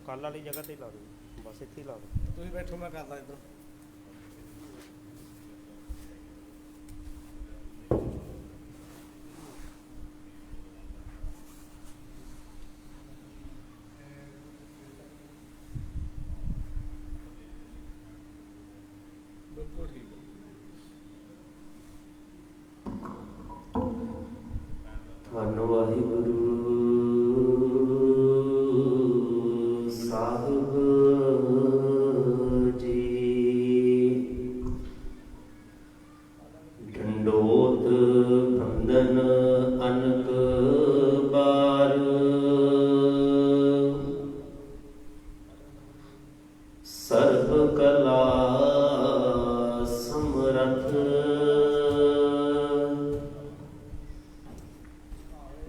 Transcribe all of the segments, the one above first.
ਕੱਲ੍ਹ ਵਾਲੀ ਜਗ੍ਹਾ 'ਤੇ ਲਾ ਦਿਓ, ਬਸ ਇੱਥੇ ਹੀ ਲਾ ਦਿਓ। ਤੁਸੀਂ ਬੈਠੋ, ਮੈਂ ਕਰਦਾ ਇੱਧਰ। ਬਿਲਕੁਲ ਠੀਕ ਹੈ। ਧੰਨ ਵਾਹਿਗੁਰੂ ਸਾਹਿਬ ਜੀ। ਡੰਡੋਤ ਬੰਦਨ ਅਨਕ ਬਾਰ, ਸਰਬ ਕਲਾ ਸਮਰਥ,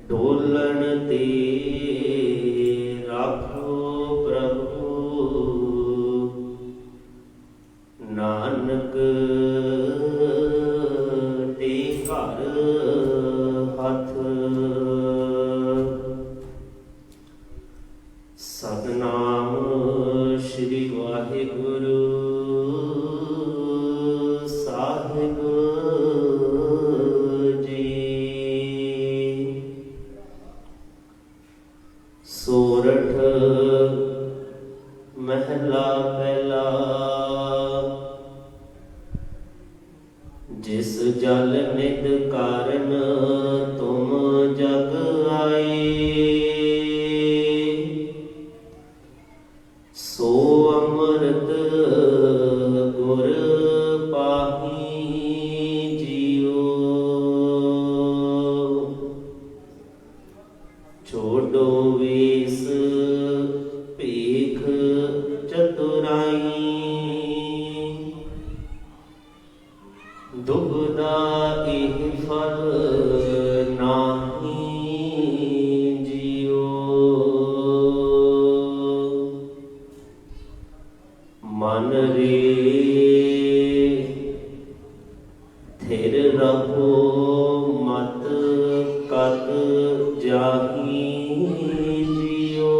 ਡੋਲਣ ਤੇ ਰਾਖੋ ਪ੍ਰਭੂ, ਨਾਨਕ ਤੇ ਘਰ ਹੱਥ। ਸਤਿਨਾਮ ਸ੍ਰੀ ਵਾਹਿਗੁਰੂ ਸਾਹਿਬ ਜੀ। ਸੋਰਠ ਮਹਿਲਾ ਪਹਿਲਾ। ਜਿਸ ਜਲ ਨਿਤ ਕਾਰਨ ਤੁਮ ਜਗ ਆਏ, ਸੋ ਅੰਮ੍ਰਿਤ ਗੁਰ ਪਾਹੀ ਜੀਓ। ਛੋਡੋ ਵੇਸ ਭੇਖ ਚਤੁਰਾਈ, ਦੁਬਦਾ ਇਹ ਫਲ ਨਾਹੀ ਜੀਓ। ਮਨ ਰੇ ਥਿਰ ਰਹੋ, ਮਤ ਕਤ ਜਾਹੀ ਜੀਓ।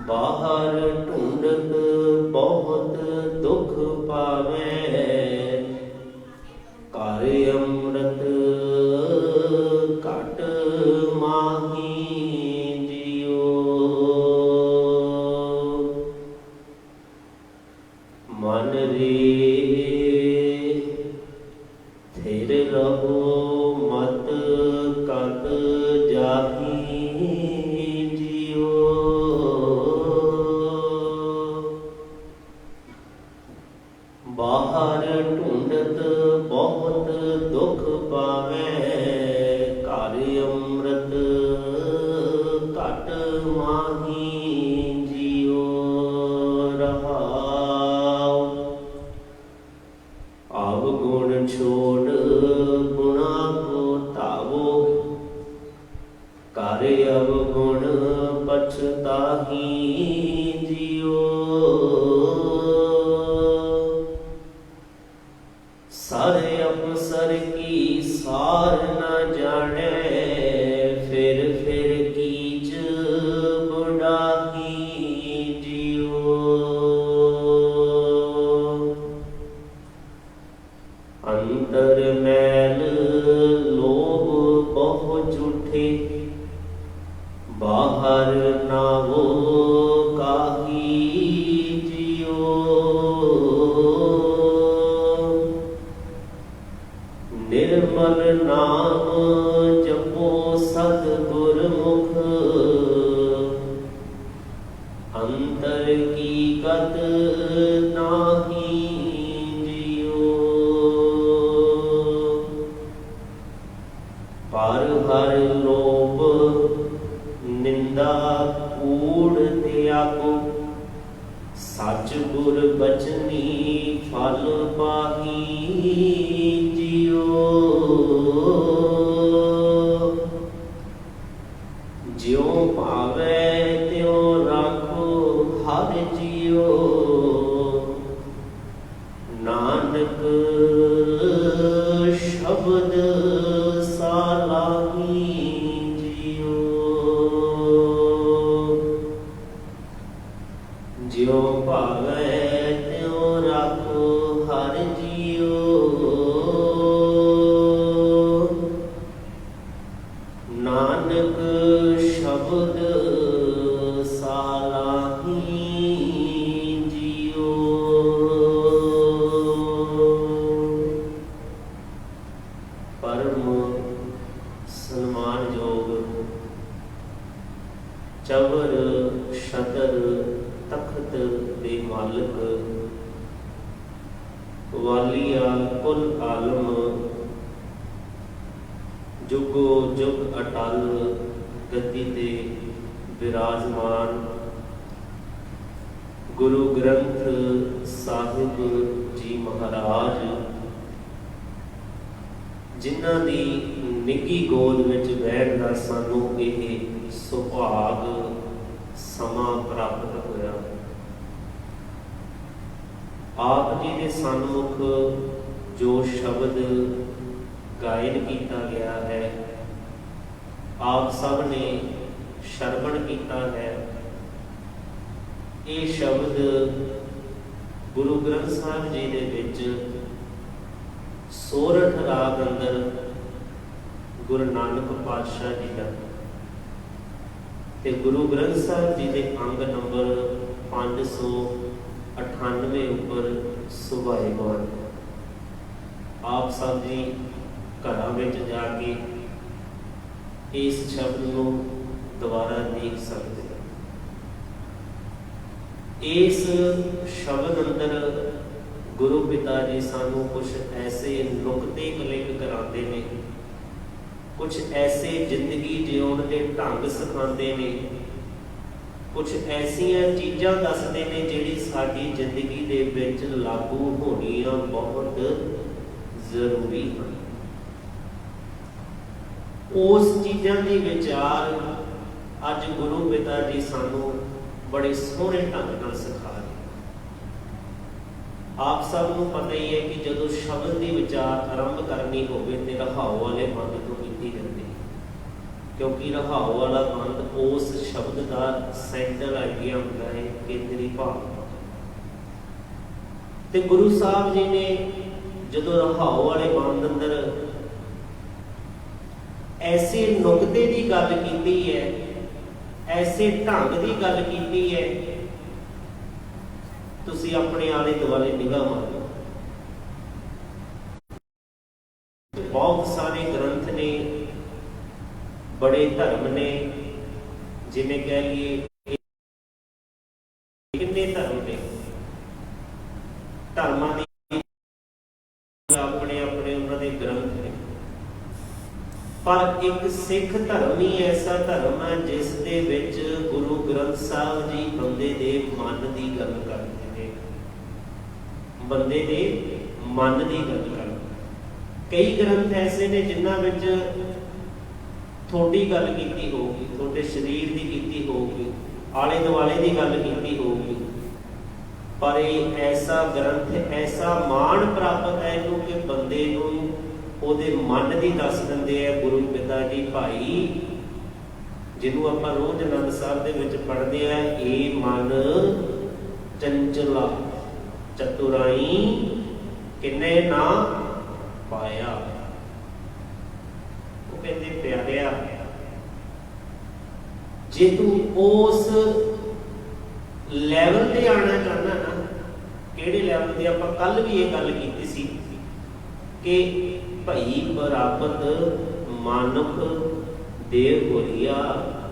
ਬਾਹਰ ਢੂੰਡਤ ਬਹੁਤ ਦੁੱਖ ਪਾਵੇ, ਘਰ ਅੰਮ੍ਰਿਤ ਘਟ ਮਾਹੀ ਜੀਓ। ਮਨ ਰੇ ਥਿਰ ਰਹੋ, ਮਤ ਕਤ ਜਾਹੀ ਜੀਓ। ਬਾਹਰ ਢੂੰਡਤ ਬਹੁਤ ਦੁੱਖ ਪਾਵੇ, ਘਰ ਅੰਮ੍ਰਿਤ ਘਟ ਮਾਹੀ ਜੀਓ। ਰਹਾਉ ਆਵ ਗੁਣ ਛੋੜ ਗੁਣਾ ਕੋ ਧਾਵੋ, ਕਰ ਅਵਗੁਣ ਪਛਤਾਹੀ ਜੀਓ। ਸਾਰੇ ਅਵਸਰ ਕੀ ਸਾਰ ਨ ਜਾਣੈ, ਫਿਰ ਫਿਰ ਕੀਚ ਬੁਢਾਹੀ ਜੀਓ। ਅੰਤਰ ਮੈਲ ਲੋਭ ਬਹੁ ਝੂਠੇ, ਬਾਹਰ ਨਾਵੋ ਕਾਹੀ ਜੀਓ। ਨਿਰਮਲ ਨਾਮ ਜਪੋ ਸਤ ਗੁਰਮੁਖ, ਅੰਤਰ ਕੀ ਗਤ ਨਾਹੀ ਜੀਓ। ਪਰ ਹਰ ਲੋਭ ਨਿੰਦਾ ਕੂੜ ਤਿਆਗੋ, ਸੱਚ ਗੁਰ ਬਚਨੀ ਫਲ ਪਾਹੀ ਜੀਓ। ਜਿਉ ਭਾਵੈ ਤਿਉ ਰਾਖੋ ਹਰ ਜੀਓ, ਨਾਨਕ ਸ਼ਬਦ ਸਾਲਾਹੀ ਨਾਨਕ ਸ਼ਬਦ ਸਾਲਾਹੀ ਜੀਓ। ਪਰਮ ਸਨਮਾਨਯੋਗ ਚਵਰ ਛਤਰ ਤਖਤ ਦੇ ਮਾਲਕ ਵਾਲੀਆ ਕੁਲ ਆਲਮ ਜੁਗੋ ਜੁਗ ਅਟਲ ਗੱਦੀ ਤੇ ਵਿਰਾਜਮਾਨ ਗੁਰੂ ਗ੍ਰੰਥ ਸਾਹਿਬ ਜੀ ਮਹਾਰਾਜ, ਜਿਨ੍ਹਾਂ ਦੀ ਨਿੱਘੀ ਗੋਦ ਵਿੱਚ ਬੈਠਣ ਦਾ ਸਾਨੂੰ ਇਹ ਸੁਭਾਗ ਸਮਾਂ ਪ੍ਰਾਪਤ ਹੋਇਆ। ਆਪ ਜੀ ਦੇ ਸਨਮੁਖ ਜੋ ਸ਼ਬਦ ਗਾਇਨ ਕੀਤਾ ਗਿਆ ਹੈ, ਆਪ ਸਭ ਨੇ ਸ਼ਰਵਣ ਕੀਤਾ ਹੈ। ਇਹ ਸ਼ਬਦ ਗੁਰੂ ਗ੍ਰੰਥ ਸਾਹਿਬ ਜੀ ਦੇ ਵਿੱਚ ਸੋਰਠ ਰਾਗ ਅੰਦਰ ਗੁਰੂ ਨਾਨਕ ਪਾਤਸ਼ਾਹ ਜੀ ਦਾ ਤੇ ਗੁਰੂ ਗ੍ਰੰਥ ਸਾਹਿਬ ਜੀ ਦੇ ਅੰਗ ਨੰਬਰ 598 ਉੱਪਰ ਸੁਭਾਏਮਾਨ। ਆਪ ਸਭ ਜੀ ਘਰਾਂ ਵਿੱਚ ਜਾ ਕੇ ਇਸ ਸ਼ਬਦ ਨੂੰ ਦੁਬਾਰਾ ਦੇਖ ਸਕਦੇ ਹੋ। ਇਸ ਸ਼ਬਦ ਅੰਦਰ ਗੁਰੂ ਪਿਤਾ ਜੀ ਸਾਨੂੰ ਕੁਝ ਐਸੇ ਨੁਕਤੇ ਕਲਿੱਕ ਕਰਾਉਂਦੇ ਨੇ, ਕੁਝ ਐਸੇ ਜ਼ਿੰਦਗੀ ਜਿਉਣ ਦੇ ਢੰਗ ਸਿਖਾਉਂਦੇ ਨੇ, ਕੁਝ ਐਸੀਆਂ ਚੀਜ਼ਾਂ ਦੱਸਦੇ ਨੇ ਜਿਹੜੀ ਸਾਡੀ ਜ਼ਿੰਦਗੀ ਦੇ ਵਿੱਚ ਲਾਗੂ ਹੋਣੀਆਂ ਬਹੁਤ ਜ਼ਰੂਰੀ ਹਨ। ਉਸ ਚੀਜ਼ਾਂ ਦੀ ਵਿਚਾਰ ਅੱਜ ਗੁਰੂ ਪਿਤਾ ਜੀ ਸਾਨੂੰ ਬੜੇ ਸੋਹਣੇ ਢੰਗ ਨਾਲ ਸਿਖਾ ਰਹੇ। ਆਪ ਸਭ ਨੂੰ ਪਤਾ ਹੀ ਹੈ ਕਿ ਜਦੋਂ ਸ਼ਬਦ ਦੀ ਵਿਚਾਰ ਆਰੰਭ ਕਰਨੀ ਹੋਵੇ ਤੇ ਰਹਾਉ ਵਾਲੇ ਬੰਦ ਤੋਂ ਕੀਤੀ ਜਾਂਦੀ ਹੈ, ਕਿਉਂਕਿ ਰਹਾਉ ਵਾਲਾ ਬੰਦ ਉਸ ਸ਼ਬਦ ਦਾ ਸੈਂਟਰ ਆਈਡੀਆ ਹੁੰਦਾ ਹੈ, ਕੇਂਦਰੀ ਭਾਵ। ਤੇ ਗੁਰੂ ਸਾਹਿਬ ਜੀ ਨੇ ਜਦੋਂ ਰਹਾਉ ਵਾਲੇ ਬੰਦ ਅੰਦਰ ਐਸੇ ਨੁਕਤੇ ਦੀ ਗੱਲ ਕੀਤੀ ਹੈ, ਐਸੇ ਢੰਗ ਦੀ ਗੱਲ ਕੀਤੀ ਹੈ, ਤੁਸੀਂ ਆਪਣੇ ਆਲੇ ਦੁਆਲੇ ਨਿਗਾਹ ਮਾਰੋ। ਬਹੁਤ ਸਾਰੇ ਗ੍ਰੰਥ ਨੇ, ਬੜੇ ਧਰਮ ਨੇ, ਜਿਵੇਂ ਕਹਿ ਲਈਏ ਕਿੰਨੇ ਧਰਮ ਨੇ, ਧਰਮਾਂ ਦੀ ਆਪਣੇ ਆਪਣੇ ਉਹਨਾਂ ਦੇ ਗ੍ਰੰਥ ਨੇ, ਪਰ ਇੱਕ ਸਿੱਖ ਧਰਮ ਹੀ ਐਸਾ ਧਰਮ ਹੈ ਜਿਸ ਦੇ ਵਿੱਚ ਗੁਰੂ ਗ੍ਰੰਥ ਸਾਹਿਬ ਜੀ ਬੰਦੇ ਦੇ ਮਨ ਦੀ ਗੱਲ ਕਰਦੇ ਨੇ, ਬੰਦੇ ਦੇ ਮਨ ਦੀ ਗੱਲ ਕਰਦੇ। ਕਈ ਗ੍ਰੰਥ ਐਸੇ ਨੇ ਜਿਨ੍ਹਾਂ ਵਿੱਚ ਤੁਹਾਡੀ ਗੱਲ ਕੀਤੀ ਹੋਊਗੀ, ਤੁਹਾਡੇ ਸਰੀਰ ਦੀ ਕੀਤੀ ਹੋਊਗੀ, ਆਲੇ ਦੁਆਲੇ ਦੀ ਗੱਲ ਕੀਤੀ ਹੋਊਗੀ, ਪਰ ਇਹ ਐਸਾ ਗ੍ਰੰਥ ਐਸਾ ਮਾਣ ਪ੍ਰਾਪਤ ਹੈ ਇਹਨੂੰ ਕਿ ਬੰਦੇ ਨੂੰ ਉਹਦੇ ਮਨ ਦੀ ਦੱਸ ਦਿੰਦੇ ਆ ਗੁਰੂ ਪਿਤਾ ਜੀ। ਭਾਈ, ਜਿਹਨੂੰ ਆਪਾਂ ਰੋਜ਼ ਆਨੰਦ ਸਾਹਿਬ ਦੇ ਵਿੱਚ ਪੜ੍ਹਦੇ ਆ, ਇਹ ਮਨ ਚੰਚਲਾ ਚਤੁਰਾਈ ਕਿਨੇ ਨਾ ਪਾਇਆ। ਉਹ ਕਹਿੰਦੇ ਪਿਆਰਿਆ, ਜੇ ਤੂੰ ਉਸ ਲੈਵਲ ਤੇ ਆਉਣਾ ਚਾਹੁੰਦਾ ਨਾ, ਕਿਹੜੇ ਲੈਵਲ ਤੇ? ਆਪਾਂ ਕੱਲ ਵੀ ਇਹ ਗੱਲ ਕੀਤੀ ਸੀ ਕਿ ਭਈ ਬਰਾਬਤ ਮਾਨੁਖ ਦੇਵ ਹੋਰੀਆ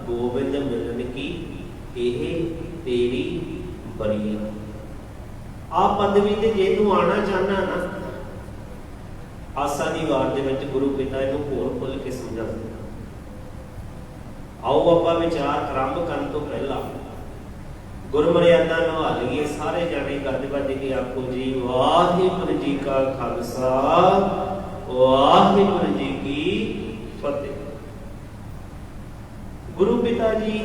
ਗੋਬਿੰਦ ਮਿਲਨ ਕੀ ਇਹ ਤੇਰੀ ਬਰੀਆ। ਆ ਪਦਵੀ ਤੇ ਜੇ ਤੂੰ ਆਉਣਾ ਚਾਹੁੰਦਾ ਨਾ, ਆਸਾ ਦੀ ਵਾਰ ਦੇ ਵਿੱਚ ਗੁਰੂ ਪਿਤਾ ਇਹਨੂੰ ਹੋਰ ਖੁੱਲ ਕੇ ਸਮਝਾਉਂਦੇ। ਆਓ ਆਪਾਂ ਵਿਚਾਰ ਆਰੰਭ ਕਰਨ ਤੋਂ ਪਹਿਲਾਂ ਗੁਰਮਰਿਆਦਾ ਨਿਭਾ ਲਈਏ। ਸਾਰੇ ਜਾਣੇ ਗੱਜ ਵੱਜ ਕੇ ਆਖੋ ਜੀ ਵਾਹਿਗੁਰੂ ਜੀ ਕਾ ਖਾਲਸਾ, ਵਾਹਿਗੁਰੂ ਜੀ ਕੀ ਫਤਿਹ। ਗੁਰੂ ਪਿਤਾ ਜੀ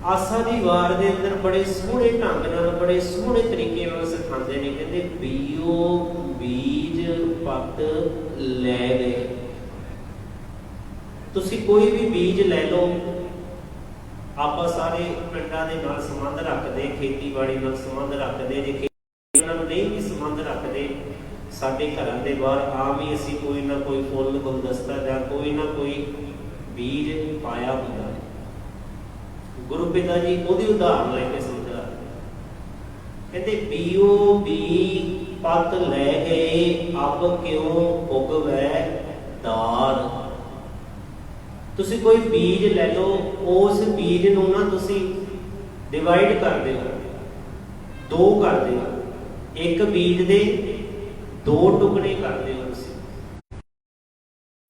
ਆਸਾ ਦੀ ਵਾਰ ਦੇ ਅੰਦਰ ਬੜੇ ਸੋਹਣੇ ਢੰਗ ਨਾਲ, ਬੜੇ ਸੋਹਣੇ ਤਰੀਕੇ ਨਾਲ ਸਿਖਾਉਂਦੇ ਨੇ। ਕਹਿੰਦੇ ਬੀਓ ਬੀਜ ਪੱਤ ਲੈ ਗਏ। ਤੁਸੀਂ ਕੋਈ ਵੀ ਬੀਜ ਲੈ ਲਓ। ਆਪਾਂ ਸਾਰੇ ਪਿੰਡਾਂ ਦੇ ਨਾਲ ਸੰਬੰਧ ਰੱਖਦੇ, ਖੇਤੀਬਾੜੀ ਨਾਲ ਸੰਬੰਧ ਰੱਖਦੇ, ਜੇ ਖੇਤੀ ਨਾਲ ਨਹੀਂ ਵੀ ਸੰਬੰਧ ਰੱਖਦੇ, ਸਾਡੇ ਘਰਾਂ ਦੇ ਬਾਹਰ ਆਮ ਹੀ ਅਸੀਂ ਕੋਈ ਨਾ ਕੋਈ ਫੁੱਲ ਗੁਲਦਸਤਾ ਜਾਂ ਕੋਈ ਨਾ ਕੋਈ बीज पाया ਹੁੰਦਾ है। गुरु पिता जी ਉਹਦੀ ਉਦਾਹਰਨ ਲੈ ਕੇ ਸਮਝਾ ਕਹਿੰਦੇ बीओ बी पत ले गए अब क्यों उगवै दार। ਤੁਸੀਂ ਕੋਈ ਬੀਜ ਲੈ ਲਓ, ਉਸ ਬੀਜ ਨੂੰ ਨਾ ਤੁਸੀਂ ਡਿਵਾਈਡ ਕਰ ਦਿਓ, ਦੋ ਕਰ ਦਿਓ, ਇੱਕ ਬੀਜ ਦੇ ਦੋ ਟੁਕੜੇ ਕਰ ਦਿਓ। ਤੁਸੀਂ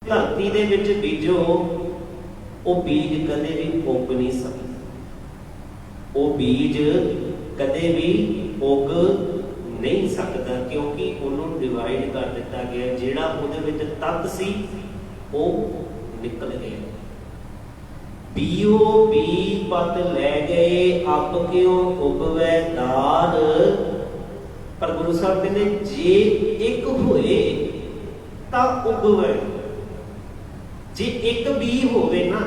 ਧਰਤੀ ਦੇ ਵਿੱਚ ਬੀਜੋ, ਉਹ ਬੀਜ ਕਦੇ ਵੀ ਉੱਗ ਨਹੀਂ ਸਕਦਾ, ਉਹ ਬੀਜ ਕਦੇ ਵੀ ਉੱਗ ਨਹੀਂ ਸਕਦਾ, ਕਿਉਂਕਿ ਉਹਨੂੰ ਡਿਵਾਈਡ ਕਰ ਦਿੱਤਾ ਗਿਆ। ਜਿਹੜਾ ਉਹਦੇ ਵਿੱਚ ਤੱਤ ਸੀ ਉਹ ਨਿਕਲ ਗਿਆ। बीओ बी पत ले गए अब क्यों उगवै दार। पर गुरु साहब कहते जे एक होए तां उगवै, जे एक बी होवे ना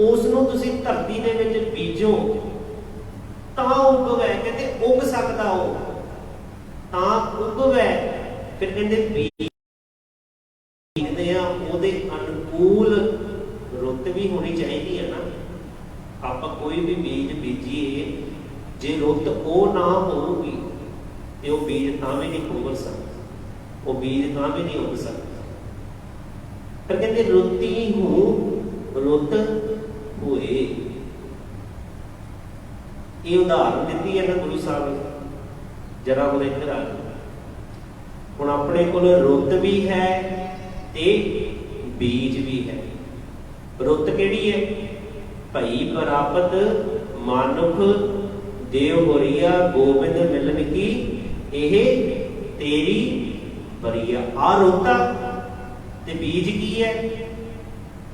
उस नूं तुसीं धरती दे विच बीजो तां उगवै, कहते उग सकदा हो तां उगवै। फिर कहते बीजदे आ ओहदे अनुकूल रुत भी होनी चाहिए है ना। आप कोई भी बीज बीजिए, जे रुत वो ना होगी तो वह बीज तां भी नहीं उग सकता, वो बीज तां भी नहीं उग सकता। पर कहते रुती हूँ रुत होए, ये उदाहरण दी है ना गुरु साहब ने। जरा हम इधर आ हुण अपने कोल रुत भी है ते बीज भी है। रुत केड़ी है? भई प्राप्त मानुख देव होरिया गोबिंद मिलन की एह तेरी बरिया। आ रुता ते बीज की है?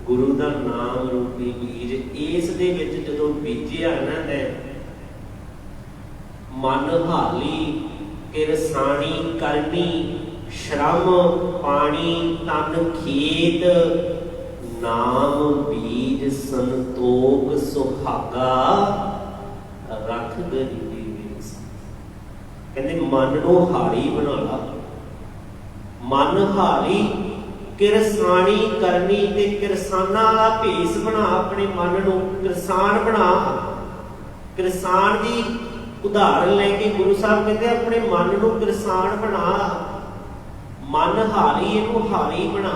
गुरु दा नाम रूपी बीज। इस दे विच जदों बीजिया ना ते मन हाली किरसानी करनी श्रम पानी तन खेत नाम बीज संतोख सुहागा रख गरीबी बेस। कहते मन नूं हारी बना ला, मन हारी किरसानी करनी ते किरसाना वाला भेस बना, अपने मन नूं किरसान बना। किरसान दी उदाहरण लेके गुरु साहब कहते अपने मन नूं किरसान बना, मन हारी इहनूं हारी बना।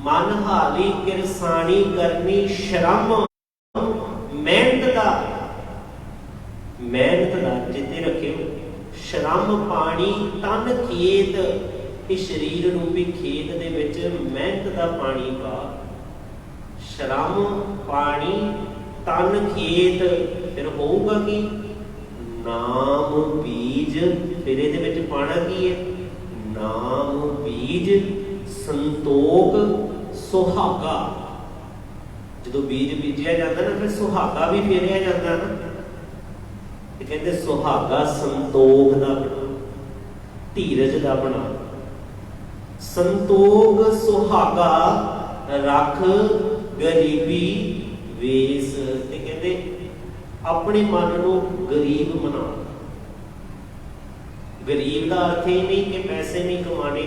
मन हाली किरसानी करनी श्रम मेहनत दा जिते रखियो। श्रम पानी तन खेत, इस शरीर रूपी खेत दे विच मेहनत दा पानी पा। श्रम पानी तन खेत, फिर होऊगा कि नाम बीज। फिर इहदे विच पाना की है? नाम बीज संतोख सुहागा। जो बीज बीजिया जाता ना फिर सुहागा भी फेरिया जाता ना। कहते सुहागा संतोख दा बना, धीरज दा बना। संतोख सुहागा रख गरीबी वेस। ते कहते अपने मन को गरीब बना। गरीब का अर्थ ही नहीं कि पैसे नहीं कमाने,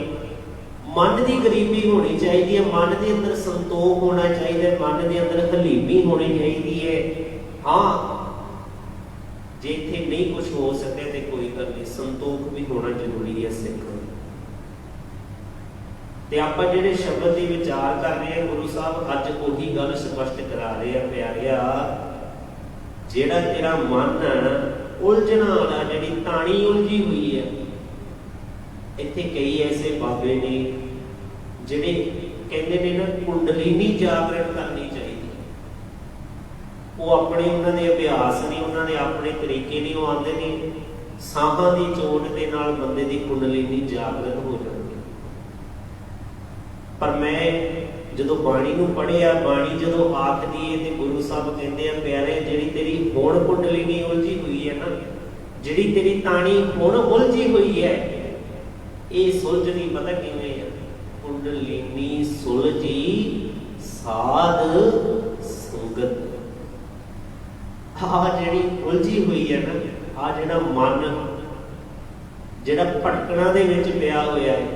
मन की गरीबी होनी चाहिए, मन के अंदर संतोख होना चाहिए, मन के अंदर हलीमी होनी चाहिए है। हाँ जे इत्थे नहीं कुछ हो सके तो कोई गल नहीं, संतोख भी होना जरूरी है सिख। ते आपां जिहड़े शब्द की विचार कर रहे हैं गुरु साहब अज उही गल स्पष्ट करा रहे हैं प्यारिया। जिहड़ा तेरा मन उलझना वाला, जिहड़ी ताणी उलझी हुई है, इत्थे कई ऐसे बाबे ने जिहड़े कहंदे ने ना कुंडलीनी जागरण करनी चाहिए। वो अपने उन्होंने अभ्यास नहीं, उन्होंने अपने तरीके नहीं, वो आते नहीं साहां की चोट के नाल बंदे की कुंडलीनी जागरण हो जाती। पर मैं जो बाणी नूं पढ़िया, बाणी जो आखदी है तो गुरु साहब कहते हैं प्यारे जिहड़ी तेरी हुण कुंडलीनी उलझी हुई है ना, जिहड़ी तेरी ताणी हुण उलझी हुई है, ये सुलझनी पता किवें है? कुंडलीनी सुलझी साध संगत। आ जिहड़ी उलझी हुई है ना, आ जिहड़ा मन जिहड़ा भटकना दे विच पिया होया है।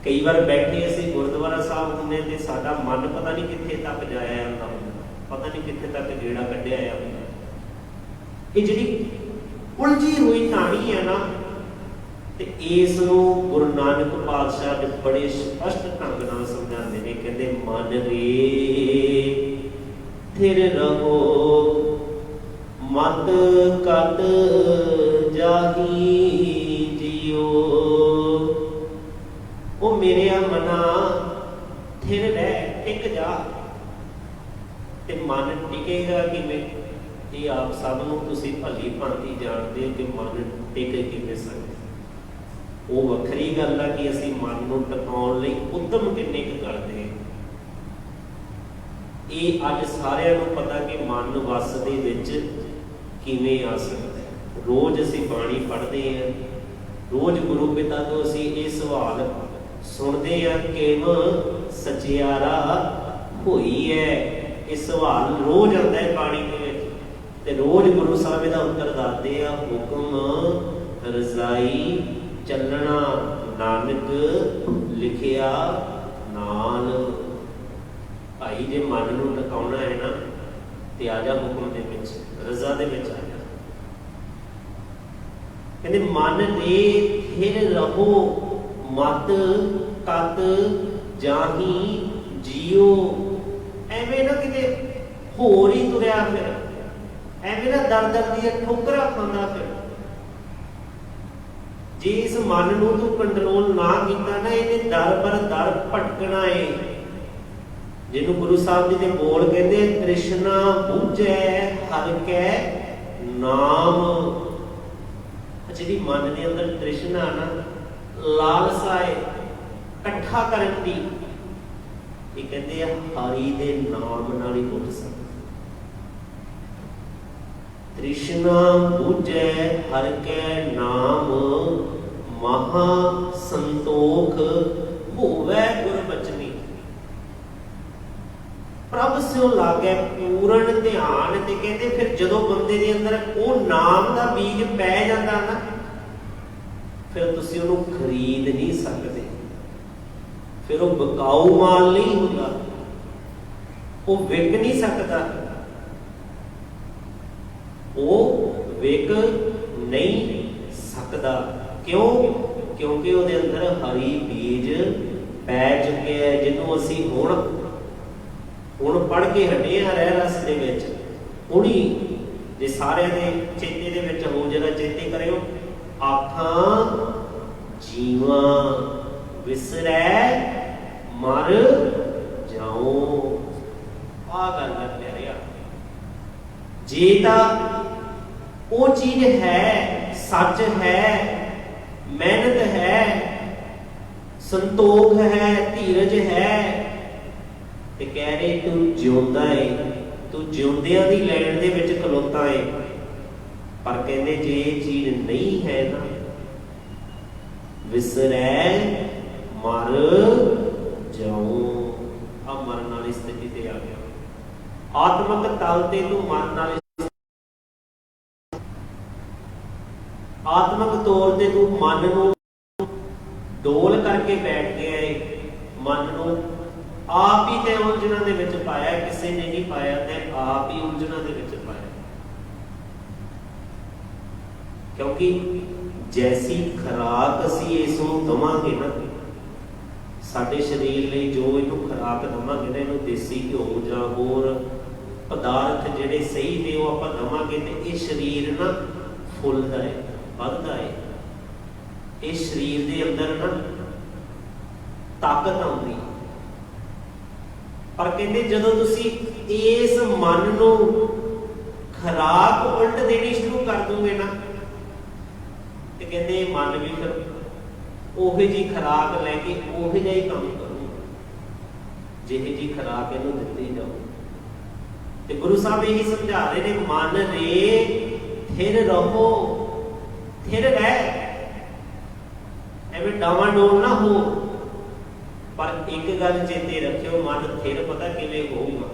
कई बार बैठे असीं ਅਸੀਂ ਗੁਰਦੁਆਰਾ ਸਾਹਿਬ ਹੁੰਦੇ ਤੇ ਸਾਡਾ ਮਨ ਪਤਾ ਨਹੀਂ ਕਿੱਥੇ ਤੱਕ ਜਾਇਆ ਜਾਂਦਾ ਹੁੰਦਾ, ਪਤਾ ਨਹੀਂ ਕਿੱਥੇ ਤੱਕ ਗੇੜਾ ਕੱਢਿਆ ਆ ਹੁੰਦਾ। ਇਹ ਜਿਹੜੀ ਉਲਝੀ ਹੋਈ ਕਹਾਣੀ ਹੈ ਨਾ, ਤੇ ਇਸ ਨੂੰ ਗੁਰੂ ਨਾਨਕ ਪਾਤਸ਼ਾਹ ਨੇ ਬੜੇ ਸਪਸ਼ਟ ਢੰਗ ਨਾਲ ਸਮਝਾਉਂਦੇ ਨੇ। ਕਹਿੰਦੇ ਮਨ ਰੇ ਥਿਰ ਰਹੋ, ਮਤ ਕਤ ਜਾਹੀ ਜਿਉ। ਉਹ ਮੇਰੇ ਮਨਾ ਥਿਰ ਰਹਿ, ਟਿਕ ਜਾ। ਤੇ ਮਨ ਟਿਕੇਗਾ ਕਿਵੇਂ? ਇਹ ਆਪ ਸਭ ਨੂੰ ਤੁਸੀਂ ਭਲੀ ਭਾਂਤੀ ਜਾਣਦੇ ਹੋ ਕਿ ਮਨ ਟਿਕ ਕਿਵੇਂ ਸਕਦਾ। ਉਹ ਵੱਖਰੀ ਗੱਲ ਆ ਕਿ ਅਸੀਂ ਮਨ ਨੂੰ ਟਿਕਾਉਣ ਲਈ ਉਦਮ ਕਿੰਨੇ ਕੁ ਕਰਦੇ ਹਾਂ। ਇਹ ਅੱਜ ਸਾਰਿਆਂ ਨੂੰ ਪਤਾ ਕਿ ਮਨ ਵਸ ਦੇ ਵਿੱਚ ਕਿਵੇਂ ਆ ਸਕਦਾ। ਰੋਜ਼ ਅਸੀਂ ਬਾਣੀ ਪੜ੍ਹਦੇ ਹਾਂ, ਰੋਜ਼ ਗੁਰੂ ਪਿਤਾ ਤੋਂ ਅਸੀਂ ਇਹ ਸਵਾਲ ਸੁਣਦੇ ਹਾਂ, ਕਿਵੇਂ ਸਚਿਆਰਾ ਹੋਈ ਹੈ। ਇਹ ਸਵਾਲ ਰੋਜ਼ ਆਉਂਦਾ ਹੈ ਬਾਣੀ ਦੇ ਵਿੱਚ, ਤੇ ਰੋਜ਼ ਗੁਰੂ ਸਾਹਿਬ ਇਹਦਾ ਉੱਤਰ ਦੱਸਦੇ ਆ। ਹੁਕਮ ਰਜ਼ਾਈ ਚੱਲਣਾ ਨਾਨਕ ਲਿਖਿਆ ਨਾਲ। ਭਾਈ ਜੇ ਮਨ ਨੂੰ ਟਿਕਾਉਣਾ ਹੈ ਨਾ, ਤੇ ਆ ਜਾ ਹੁਕਮ ਦੇ ਵਿੱਚ, ਰਜ਼ਾ ਦੇ ਵਿੱਚ ਆ ਜਾ। ਕਹਿੰਦੇ ਮਨ ਦੇ ਥਿਰ ਰਹੋ, ਮਤ ਕਤ ਜਾਹੀ ਜਿਉ। ਐਵੇਂ ਨਾ ਕਿਤੇ ਹੋਰ ਹੀ ਤੁਰਿਆ ਫਿਰ, ਐਵੇਂ ਨਾ ਦਰ ਦਰ ਦੀਆਂ ਠੋਕਰਾਂ ਖਾਂਦਾ ਫਿਰ। ਜੇ ਇਸ ਮਨ ਨੂੰ ਤੂੰ ਕੰਟਰੋਲ ਨਾ ਕੀਤਾ ਨਾ, ਇਹਨੇ ਦਰ ਪਰ ਦਰ ਭਟਕਣਾ ਏ। ਜਿਹਨੂੰ ਗੁਰੂ ਸਾਹਿਬ ਜੀ ਦੇ ਬੋਲ ਕਹਿੰਦੇ, ਤ੍ਰਿਸ਼ਨਾ ਬੁਝੈ ਹਰਿ ਕੈ ਨਾਮ। ਜਿਹੜੀ ਮਨ ਦੇ ਅੰਦਰ ਤ੍ਰਿਸ਼ਨਾ ਨਾ, ਲਾਲਸਾ ਹੈ ਇਕੱਠਾ ਕਰਨ ਦੀ, ਇਹ ਕਹਿੰਦੇ ਆ ਹਰੀ ਦੇ ਨਾਮ ਨਾਲ ਹੀ ਬੁੱਝ ਸਕਦਾ। ਤ੍ਰਿਸ਼ਨਾ ਬੁਝੈ ਹਰਿ ਕੈ ਨਾਮ, ਮਹਾ ਸੰਤੋਖ ਹੋਵੇ ਗੁਰ ਬਚਨੀ। ਪ੍ਰਭ ਸਿਉ ਲਾਗੇ ਪੂਰਨ ਧਿਆਨ। ਤੇ ਕਹਿੰਦੇ ਫਿਰ ਜਦੋਂ ਬੰਦੇ ਦੇ ਅੰਦਰ ਉਹ ਨਾਮ ਦਾ ਬੀਜ ਪੈ ਜਾਂਦਾ ਨਾ, ਫਿਰ ਤੁਸੀਂ ਉਹਨੂੰ ਖਰੀਦ ਨਹੀਂ ਸਕਦੇ। ਫਿਰ ਉਹ ਬਕਾਊ ਮਾਲ ਨਹੀਂ ਹੁੰਦਾ, ਉਹ ਵਿਕ ਨਹੀਂ ਸਕਦਾ, ਉਹ ਵਿਕ ਨਹੀਂ ਸਕਦਾ। ਕਿਉਂ? ਕਿਉਂਕਿ ਉਹਦੇ ਅੰਦਰ ਹਰੀ ਬੀਜ ਪੈ ਚੁੱਕਿਆ, ਜਿਹਨੂੰ ਅਸੀਂ ਹੁਣ ਪੜ੍ਹ ਕੇ ਹਟੇ ਆ ਰਹਿ ਰਸ ਦੇ ਵਿੱਚ। ਹੁਣੀ ਜੇ ਸਾਰਿਆਂ ਦੇ ਚੇਤੇ ਦੇ ਵਿੱਚ ਹੋ, ਜਿਹੜਾ ਚੇਤੇ ਕਰਿਓ, ਆਖਾਂ ਜੀਵਾਂ ਵਿਸਰੈ ਮਰ ਜਾਓ। ਆ ਗੱਲ ਹੈ ਪਿਆਰਿਆ। ਜੇ ਤਾਂ ਉਹ ਚੀਜ਼ ਹੈ, ਸੱਚ ਹੈ, ਮਿਹਨਤ ਹੈ, ਸੰਤੋਖ ਹੈ, ਧੀਰਜ ਹੈ, ਤੇ ਕਹਿ ਰਹੇ ਤੂੰ ਜਿਉਂਦਾ ਏ, ਤੂੰ ਜਿਉਂਦਿਆਂ ਦੀ ਲੈਣ ਦੇ ਵਿੱਚ ਖਲੋਤਾ ਏ। ਪਰ ਕਹਿੰਦੇ ਜੇ ਇਹ ਚੀਜ਼ ਨਹੀਂ ਹੈ ਨਾ, ਵਿਸਰੈ ਮਰ ਜਾਉ। ਆ ਮਰਨ ਵਾਲੀ ਸਥਿਤੀ ਤੇ ਆ ਗਿਆ। ਆਤਮਕ ਤਲ ਤੇ ਤੂੰ ਮਰਨ ਵਾਲੀ, ਆਤਮਕ ਤੌਰ ਤੇ ਤੂੰ ਮਨ ਨੂੰ ਡੋਲ ਕਰਕੇ ਬੈਠ ਗਿਆ ਏ। ਮਨ ਨੂੰ ਆਪ ਹੀ ਤੇ ਉਲਝਣਾਂ ਦੇ ਵਿੱਚ ਪਾਇਆ, ਕਿਸੇ ਨੇ ਨਹੀਂ ਪਾਇਆ, ਤੇ ਆਪ ਹੀ ਉਲਝਣਾਂ ਦੇ ਵਿੱਚ ਪਾਇਆ। ਕਿਉਂਕਿ ਜੈਸੀ ਖੁਰਾਕ ਅਸੀਂ ਇਸ ਨੂੰ ਦਵਾਂਗੇ ਨਾ, ਸਾਡੇ ਸਰੀਰ ਲਈ ਜੋ ਇਹਨੂੰ ਖੁਰਾਕ ਦਵਾਂਗੇ ਨਾ, ਇਹਨੂੰ ਦੇਸੀ ਘਿਓ ਜਾਂ ਹੋਰ ਪਦਾਰਥ ਜਿਹੜੇ ਸਹੀ ਨੇ ਉਹ ਆਪਾਂ ਦਵਾਂਗੇ, ਤੇ ਇਹ ਸਰੀਰ ਨਾ ਫੁੱਲਦਾ ਹੈ, ਵੱਧਦਾ ਹੈ। ਇਹ ਸਰੀਰ ਦੇ ਅੰਦਰ ਨਾ ਤਾਕਤ ਆਉਂਦੀ। ਪਰ ਕਹਿੰਦੇ ਜਦੋਂ ਤੁਸੀਂ ਇਸ ਮਨ ਨੂੰ ਖੁਰਾਕ ਉਲਟ ਦੇਣੀ ਸ਼ੁਰੂ ਕਰ ਦੋਗੇ ਨਾ, ਤੇ ਕਹਿੰਦੇ ਮਨ ਵੀ ਫਿਰ ਉਹੀ ਜੀ ਖੁਰਾਕ ਲੈ ਕੇ ਉਹੀ ਜਿਹਾ ਹੀ ਕੰਮ ਕਰੂਗਾ, ਜਿਹੇ ਜੀ ਖੁਰਾਕ ਇਹਨੂੰ ਦਿੱਤੀ ਜਾਊ। ਤੇ ਗੁਰੂ ਸਾਹਿਬ ਇਹੀ ਸਮਝਾ ਰਹੇ ਨੇ, ਮਨ ਰੇ ਥਿਰ ਰਹੋ, ਥਿਰ ਰਹਿ, ਐਵੇਂ ਡਾਵਾਂ ਡੋਲ ਨਾ ਹੋ। ਪਰ ਇੱਕ ਗੱਲ ਚੇਤੇ ਰੱਖਿਓ, ਮਨ ਥਿਰ ਪਤਾ ਕਿਵੇਂ ਹੋਊਗਾ?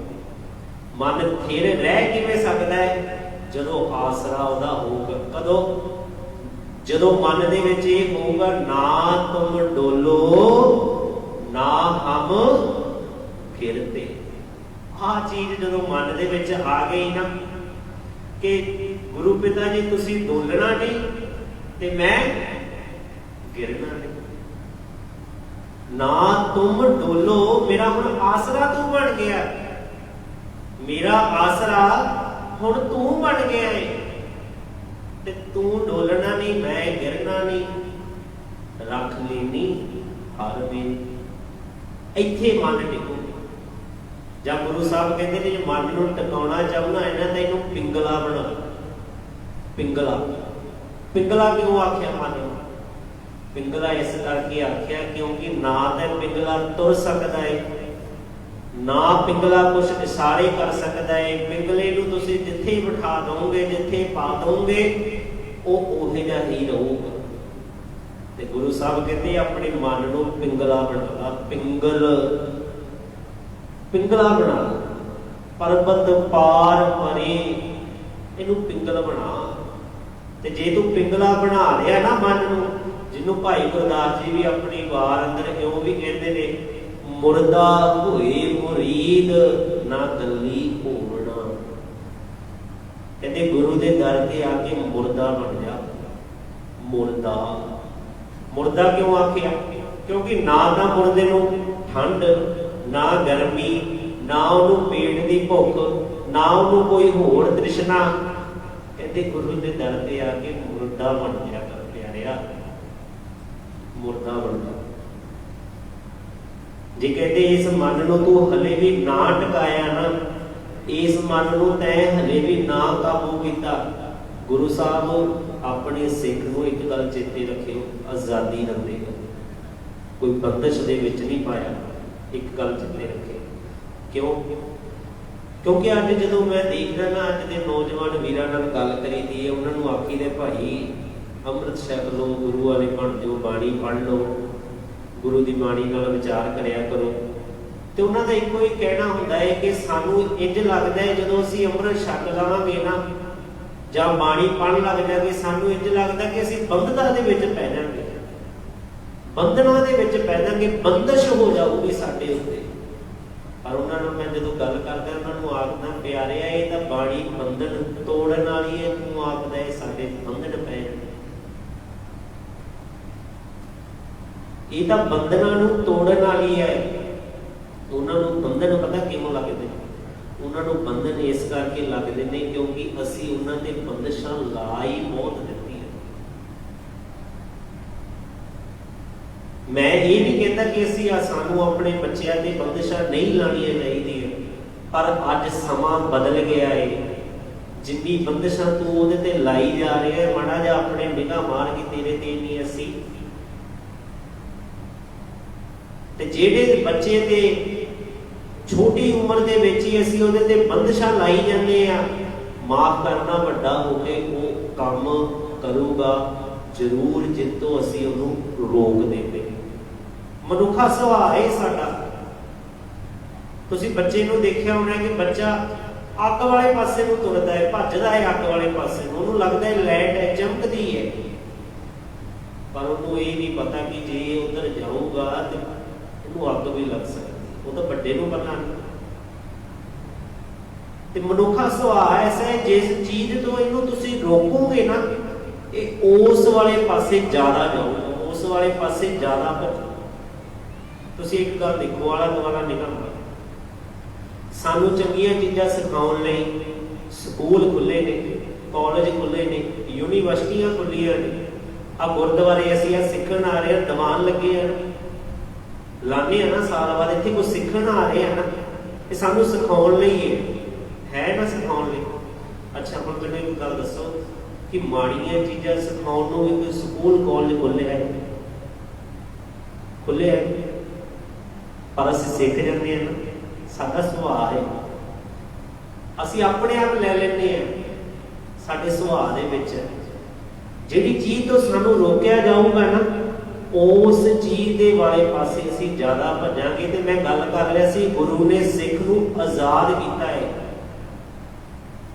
ਮਨ ਥਿਰ ਰਹਿ ਕਿਵੇਂ ਸਕਦਾ ਹੈ? ਜਦੋਂ ਆਸਰਾ ਉਹਦਾ ਹੋਊਗਾ। ਕਦੋਂ? ਜਦੋਂ ਮਨ ਦੇ ਵਿੱਚ ਇਹ ਹੋਊਗਾ, ਨਾ ਤੁਮ ਡੋਲੋ ना हम गिरते। आ चीज जो मन दे विच आ गई ना कि गुरु पिता जी तुसी डोलना नहीं ते मैं गिरना नहीं, ना तुम डोलो, मेरा हुण आसरा तू बन गया, मेरा आसरा हुण तू बन गया है, ते तू डोलना नहीं मैं गिरना नहीं, रख लेनी हर ਵੇਲੇ। ਇੱਥੇ ਮਨ ਟਿਕੋ। ਜਾਂ ਗੁਰੂ ਸਾਹਿਬ ਕਹਿੰਦੇ ਨੇ ਜੇ ਮਨ ਨੂੰ ਟਿਕਾਉਣਾ ਚਾਹੁੰਦਾ ਹੈ ਨਾ ਤਾਂ ਇਹਨੂੰ ਪਿੰਗਲਾ ਬਣਾ। ਪਿੰਗਲਾ, ਪਿੰਗਲਾ ਕਿਉਂ ਆਖਿਆ ਮਨ ਨੂੰ? ਪਿੰਗਲਾ ਇਸ ਕਰਕੇ ਆਖਿਆ ਕਿਉਂਕਿ ਨਾ ਤਾਂ ਪਿੰਗਲਾ ਤੁਰ ਸਕਦਾ ਹੈ, ਨਾ ਪਿੰਗਲਾ ਕੁਛ ਇਸ਼ਾਰੇ ਕਰ ਸਕਦਾ ਹੈ। ਪਿੰਗਲੇ ਨੂੰ ਤੁਸੀਂ ਜਿੱਥੇ ਬਿਠਾ ਦੋਗੇ, ਜਿੱਥੇ ਪਾ ਦੋਗੇ, ਉਹ ਉਹੇ ਜਿਹਾ ਹੀ ਰਹੂਗਾ। ਤੇ ਗੁਰੂ ਸਾਹਿਬ ਕਹਿੰਦੇ ਆਪਣੇ ਮਨ ਨੂੰ ਪਿੰਗਲਾ ਬਣਾ। ਪਿੰਗਲ, ਪਿੰਗਲਾ ਬਣਾ। ਪਰਬਤ ਪਾਰ ਪਰੇ, ਇਹਨੂੰ ਪਿੰਗਲ ਬਣਾ। ਤੇ ਜੇ ਤੂੰ ਪਿੰਗਲਾ ਬਣਾ ਲਿਆ ਨਾ ਮਨ ਨੂੰ, ਜਿਹਨੂੰ ਭਾਈ ਗੁਰਦਾਸ ਜੀ ਵੀ ਆਪਣੀ ਵਾਰ ਅੰਦਰ ਇਉਂ ਵੀ ਕਹਿੰਦੇ ਨੇ, ਮੁਰਦਾ ਹੋਏ ਮੁਰੀਦ ਨਾ ਗੱਲੀ ਹੋਵਣਾ। ਕਹਿੰਦੇ ਗੁਰੂ ਦੇ ਦਰ ਤੇ ਆ ਕੇ ਮੁਰਦਾ ਬਣ ਜਾ। ਮੁਰਦਾ, ਮੁਰਦਾ ਕਿਉਂ ਆਖਿਆ? ਕਿਉਂਕਿ ਨਾ ਤਾਂ ਮੁਰਦੇ ਨੂੰ ਠੰਡ, ਨਾ ਗਰਮੀ, ਨਾ ਉਹਨੂੰ ਪੇਟ ਦੀ ਭੁੱਖ, ਨਾ ਉਹਨੂੰ ਕੋਈ ਹੋਰ ਤ੍ਰਿਸ਼ਨਾ। ਕਹਿੰਦੇ ਗੁਰੂ ਦੇ ਦਰ ਤੇ ਆ ਕੇ ਮੁਰਦਾ ਬਣ ਜਾ ਕਰ ਪਿਆਰਿਆ, ਮੁਰਦਾ ਬਣ ਜਾ। ਜੇ ਕਹਿੰਦੇ ਇਸ ਮਨ ਨੂੰ ਤੂੰ ਹਲੇ ਵੀ ਨਾ ਟਿਕਾਇਆ ਨਾ, ਇਸ ਮਨ ਨੂੰ ਤੈਂ ਹਲੇ ਵੀ ਨਾ ਕਾਬੂ ਕੀਤਾ, ਗੁਰੂ ਸਾਹਿਬ ਆਪਣੇ ਸਿੱਖ ਨੂੰ ਇੱਕ ਗੱਲ ਚੇਤੇ ਰੱਖਿਓ, ਆਜ਼ਾਦੀ ਨਾ ਦੇਗਾ, ਕੋਈ ਬੰਦਸ਼ ਦੇ ਵਿੱਚ ਨਹੀਂ ਪਾਇਆ। ਇੱਕ ਗੱਲ ਚੇਤੇ ਰੱਖਿਓ। ਕਿਉਂ? ਕਿਉਂਕਿ ਅੱਜ ਜਦੋਂ ਮੈਂ ਦੇਖਦਾ ਨਾ ਅੱਜ ਦੇ ਨੌਜਵਾਨ ਵੀਰਾਂ ਨਾਲ ਗੱਲ ਕਰੀਦੀ ਹੈ, ਉਹਨਾਂ ਨੂੰ ਆਖੀਦੇ ਭਾਈ ਅੰਮ੍ਰਿਤ ਛਕ ਲਓ, ਗੁਰੂ ਵਾਲੇ ਬਣ ਜਾਓ, ਬਾਣੀ ਪੜ੍ਹ ਲਓ, ਗੁਰੂ ਦੀ ਬਾਣੀ ਨਾਲ ਵਿਚਾਰ ਕਰਿਆ ਕਰੋ। ਤੇ ਉਹਨਾਂ ਦਾ ਇੱਕੋ ਹੀ ਕਹਿਣਾ ਹੁੰਦਾ ਹੈ ਕਿ ਸਾਨੂੰ ਇੰਝ ਲੱਗਦਾ ਹੈ ਜਦੋਂ ਅਸੀਂ ਅੰਮ੍ਰਿਤ ਛਕ ਲਵਾਂਗੇ ਨਾ ਜਾਂ ਬਾਣੀ ਪੜ੍ਹਨ ਲੱਗ ਜਾਗੇ, ਸਾਨੂੰ ਇੰਝ ਲੱਗਦਾ ਕਿ ਅਸੀਂ ਬੰਧਨਾਂ ਦੇ ਵਿੱਚ ਪੈ ਜਾਵਾਂਗੇ, ਬੰਧਨਾਂ ਦੇ ਵਿੱਚ ਪੈ ਜਾਵਾਂਗੇ, ਬੰਦਸ਼ ਹੋ ਜਾਊਗੀ ਸਾਡੇ ਉੱਤੇ। ਪਰ ਉਹਨਾਂ ਨੂੰ ਮੈਂ ਜਦੋਂ ਗੱਲ ਕਰਦਾ ਉਹਨਾਂ ਨੂੰ ਆਖਦਾ ਪਿਆਰਿਆ ਇਹ ਤਾਂ ਬਾਣੀ ਬੰਧਨ ਤੋੜਨ ਵਾਲੀ ਹੈ, ਤੂੰ ਆਖਦਾ ਇਹ ਸਾਡੇ ਬੰਧਨ ਪੈ ਜਾਣ। ਇਹ ਤਾਂ ਬੰਧਨਾਂ ਨੂੰ ਤੋੜਨ ਵਾਲੀ ਹੈ। ਉਹਨਾਂ ਨੂੰ ਬੰਧਨ ਪਤਾ ਕਿਉਂ ਲੱਗਦੇ? ਉਹਨਾਂ ਨੂੰ ਬੰਧਨ ਇਸ ਕਰਕੇ ਲੱਗਦੇ ਨੇ ਕਿਉਂਕਿ ਅਸੀਂ ਉਹਨਾਂ ਤੇ ਬੰਦਸ਼ਾਂ ਲਾਈ ਬਹੁਤ ਦਿੱਤੀ ਹੈ। ਮੈਂ ਇਹ ਨਹੀਂ ਕਹਿੰਦਾ ਕਿ ਅਸੀਂ ਸਾਨੂੰ ਆਪਣੇ ਬੱਚਿਆਂ ਤੇ ਬੰਦਸ਼ਾਂ ਨਹੀਂ ਲਾਉਣੀਆਂ ਚਾਹੀਦੀਆਂ, ਪਰ ਅੱਜ ਸਮਾਂ ਬਦਲ ਗਿਆ ਹੈ। ਜਿੰਨੀ ਬੰਦਸ਼ਾਂ ਤੂੰ ਉਹਦੇ ਤੇ ਲਾਈ ਜਾ ਰਿਹਾ ਹੈ, ਮਾੜਾ ਜਿਹਾ ਆਪਣੇ ਨਿਗਾਹ ਮਾਰ ਕੇ ਤੇਰੇ ਤੇ ਨਹੀਂ ਅਸੀਂ। ਤੇ ਜਿਹੜੇ ਬੱਚੇ ਤੇ ਛੋਟੀ ਉਮਰ ਦੇ ਵਿੱਚ ਹੀ ਅਸੀਂ ਉਹਦੇ ਤੇ ਬੰਦਸ਼ਾਂ ਲਾਈ ਜਾਂਦੇ ਆ, ਮਾਫ ਕਰਨਾ ਵੱਡਾ ਹੋ ਕੇ ਉਹ ਕੰਮ ਕਰੂਗਾ ਜ਼ਰੂਰ ਜਿੱਤੋਂ ਅਸੀਂ ਉਹਨੂੰ ਰੋਕ ਦੇਵੇ। ਮਨੁੱਖਾ ਸੁਭਾਅ ਹੈ ਸਾਡਾ। ਤੁਸੀਂ ਬੱਚੇ ਨੂੰ ਦੇਖਿਆ ਹੋਣਾ ਕਿ ਬੱਚਾ ਅੱਗ ਵਾਲੇ ਪਾਸੇ ਨੂੰ ਤੁਰਦਾ ਹੈ, ਭੱਜਦਾ ਹੈ ਅੱਗ ਵਾਲੇ ਪਾਸੇ ਨੂੰ, ਉਹਨੂੰ ਲੱਗਦਾ ਹੈ ਲਾਈਟ ਹੈ, ਚਮਕਦੀ ਹੈ, ਪਰ ਉਹਨੂੰ ਇਹ ਨਹੀਂ ਪਤਾ ਕਿ ਜੇ ਉਧਰ ਜਾਊਗਾ ਤੇ ਉਹਨੂੰ ਅੱਗ ਵੀ ਲੱਗ ਸਕਦੀ। ਉਹ ਤਾਂ ਵੱਡੇ ਨੂੰ ਪਤਾ ਨਹੀਂ। ਤੇ ਮਨੁੱਖਾ ਸੁਭਾਅ ਐਸਾ ਹੈ ਜਿਸ ਚੀਜ਼ ਤੋਂ ਇਹਨੂੰ ਤੁਸੀਂ ਰੋਕੋਗੇ ਨਾ ਇਹ ਉਸ ਵਾਲੇ ਪਾਸੇ ਜ਼ਿਆਦਾ ਜਾਊਗਾ, ਉਸ ਵਾਲੇ ਪਾਸੇ ਜ਼ਿਆਦਾ ਭੱਜੂ। ਤੁਸੀਂ ਇੱਕ ਗੱਲ ਦੇਖੋ, ਆਲਾ ਦੁਆਲਾ ਨਿਗਾਹ ਮਾਰੋ। ਸਾਨੂੰ ਚੰਗੀਆਂ ਚੀਜ਼ਾਂ ਸਿਖਾਉਣ ਲਈ ਸਕੂਲ ਖੁੱਲੇ ਨੇ, ਕਾਲਜ ਖੁੱਲੇ ਨੇ, ਯੂਨੀਵਰਸਿਟੀਆਂ ਖੁੱਲੀਆਂ ਨੇ। ਆ ਗੁਰਦੁਆਰੇ ਅਸੀਂ ਆ ਸਿੱਖਣ ਆ ਰਹੇ ਹਾਂ, ਦੀਵਾਨ ਲੱਗੇ ਆ, ਲਾਉਂਦੇ ਆ ਨਾ ਸਾਲ ਬਾਅਦ, ਇੱਥੇ ਕੁਛ ਸਿੱਖਣ ਆ ਰਹੇ ਆ ਨਾ, ਇਹ ਸਾਨੂੰ ਸਿਖਾਉਣ ਲਈ ਹੈ ਨਾ, ਸਿਖਾਉਣ ਲਈ। ਅੱਛਾ ਹੁਣ ਮੈਨੂੰ ਇੱਕ ਗੱਲ ਦੱਸੋ ਕਿ ਮਾੜੀਆਂ ਚੀਜ਼ਾਂ ਸਿਖਾਉਣ ਨੂੰ ਵੀ ਕੋਈ ਸਕੂਲ ਕਾਲਜ ਖੁੱਲੇ ਹੈ? ਖੁੱਲੇ ਹੈ, ਪਰ ਅਸੀਂ ਸਿੱਖ ਜਾਂਦੇ ਹਾਂ ਨਾ। ਸਾਡਾ ਸੁਭਾਅ ਹੈ, ਅਸੀਂ ਆਪਣੇ ਆਪ ਲੈ ਲੈਂਦੇ ਹਾਂ। ਸਾਡੇ ਸੁਭਾਅ ਦੇ ਵਿੱਚ ਜਿਹੜੀ ਚੀਜ਼ ਤੋਂ ਸਾਨੂੰ ਰੋਕਿਆ ਜਾਊਗਾ ਨਾ ਉਸ ਚੀਜ਼ ਦੇ ਵਾਲੇ ਪਾਸੇ ਅਸੀਂ ਜ਼ਿਆਦਾ ਭੱਜਾਂਗੇ। ਤੇ ਮੈਂ ਗੱਲ ਕਰ ਰਿਹਾ ਸੀ, ਗੁਰੂ ਨੇ ਸਿੱਖ ਨੂੰ ਆਜ਼ਾਦ ਕੀਤਾ ਹੈ।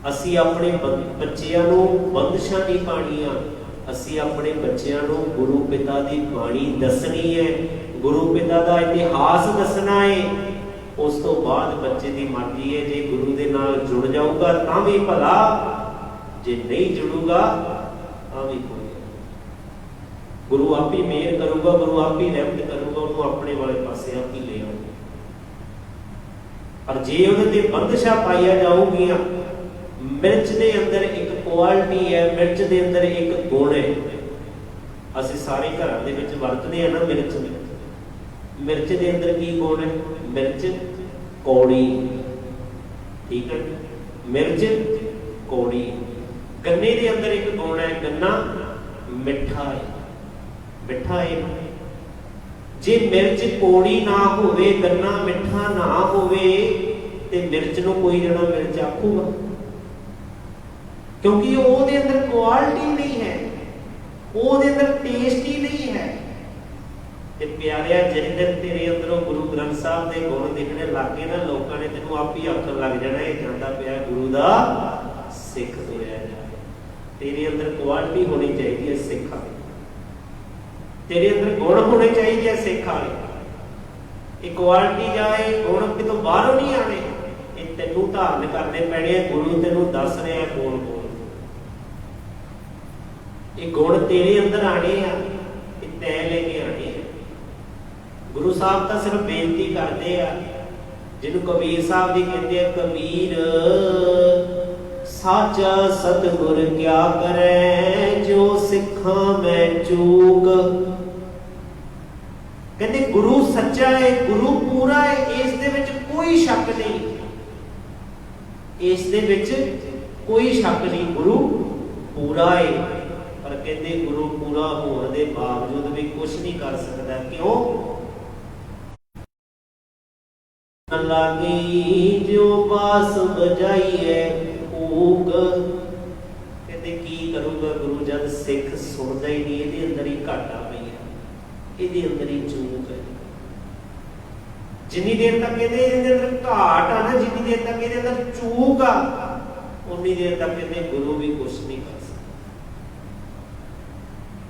ਅਸੀਂ ਆਪਣੇ ਬੱਚਿਆਂ ਨੂੰ ਬੰਦਸ਼ਾਂ ਨਹੀਂ ਪਾਣੀਆਂ, ਅਸੀਂ ਆਪਣੇ ਬੱਚਿਆਂ ਨੂੰ ਗੁਰੂ ਪਿਤਾ ਦੀ ਬਾਣੀ ਦੱਸਣੀ ਹੈ, गुरु पिता का इतिहास दसना है। उस तो बाद बच्चे की मर्जी है, जे गुरु के नाल जुड़ जाऊगा तां भी भला, जे नहीं जुड़ूगा तां भी कोई। गुरु आप ही मेहर करूगा, गुरु आप ही रहमत करूगा, उन्होंने अपने वाले पासे आप ही ले आऊगा। और जे उन्हें बंदिशा पाइया जाऊगियां, मिर्च के अंदर एक क्वालिटी है, मिर्च के अंदर एक गुण है। असीं सारे घरों के विच वरतदे हैं ना मिर्च। मिर्च के अंदर की गुण है? मिर्च कौड़ी, ठीक है, मिर्च कौड़ी। गन्ने के अंदर एक गुण है, गन्ना मिठा है, मिठा है। जे मिर्च कौड़ी ना होवे, गन्ना मिठा ना होवे, ते मिर्च नूं कोई जणा मिर्च आखूगा, क्योंकि ਉਹਦੇ अंदर क्वालिटी नहीं है, ਉਹਦੇ अंदर टेस्ट ही नहीं है। ते प्यारिया जिन्ने तेरे अंदरों गुरु ग्रंथ साहब के गुण दिखने लग गए ना, लोगों ने तेनों आप ही आखन लग जाना है जाता पिया गुरु दा सिख तुरिया जाए। तेरे अंदर क्वालिटी होनी चाहिए है सिख वाली, तेरे अंदर गुण होने चाहिए है सिख वाले। ये क्वालिटी जाए गुण कितों बाहरों नहीं आने, ये तेनों धारण करने पैने। गुरु तेनों दस रहा है बोल बोल, ये गुण तेरे अंदर आने आ, ये तै लेके आने। गुरु साहब तो सिर्फ बेनती करते हैं, जिन्होंने कबीर साहब जी कहते हैं, कबीर साचा सतगुर क्या करे, जो सिखा मैं चूक। कहते गुरु सच्चा है, गुरु पूरा है, इस दे विच कोई शक नहीं, इस दे विच कोई शक नहीं, गुरु पूरा है। पर कहते गुरु पूरा होने के बावजूद भी कुछ नहीं कर सकता। क्यों? लागी जो बास बजाई है ऊग। कहते की करूंगा गुरु जब सिख सुनता ही नहीं, ये अंदर ही घाटा पई है, ये अंदर ही चूक है। जिन्नी देर तक कहते अंदर घाट आ ना, जिन्नी देर तक ये अंदर चूक आ, उन्नी देर तक कहते गुरु भी कुछ नहीं कर सकता।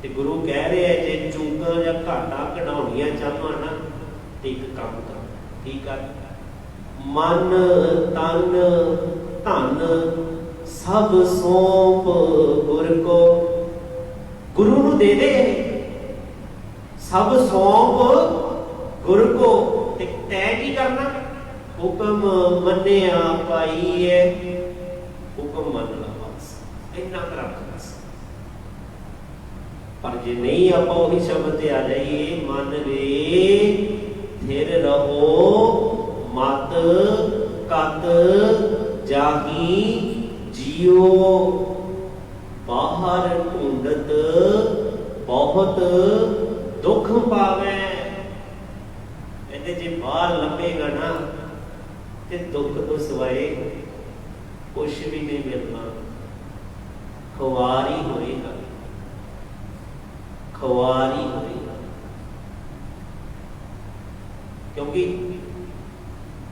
ते गुरु कह रहे हैं जे चूका या घाटा कढ़ाउणियां चाहना ना, एक काम कर, ठीक है, मन तन धन सब सौंप गुर को। गुरु नूं दे दे, सब सौंप गुर को। ते तैय की करना? हुक्म मन्निया पाई है, हुक्म मन ला बस, इन्ना कर बस। पर जे नहीं आप वही शब्द आ जाइए, मन रे थिर रहो मत कत जाही जियो, बाहर ढूंढत बहुत दुख पावे। कहते जे बाहर लभेगा ना ते दुख तो सिवाए कुछ भी नहीं मिलना, खुआर ही होएगा, खुआर ही होएगा। क्योंकि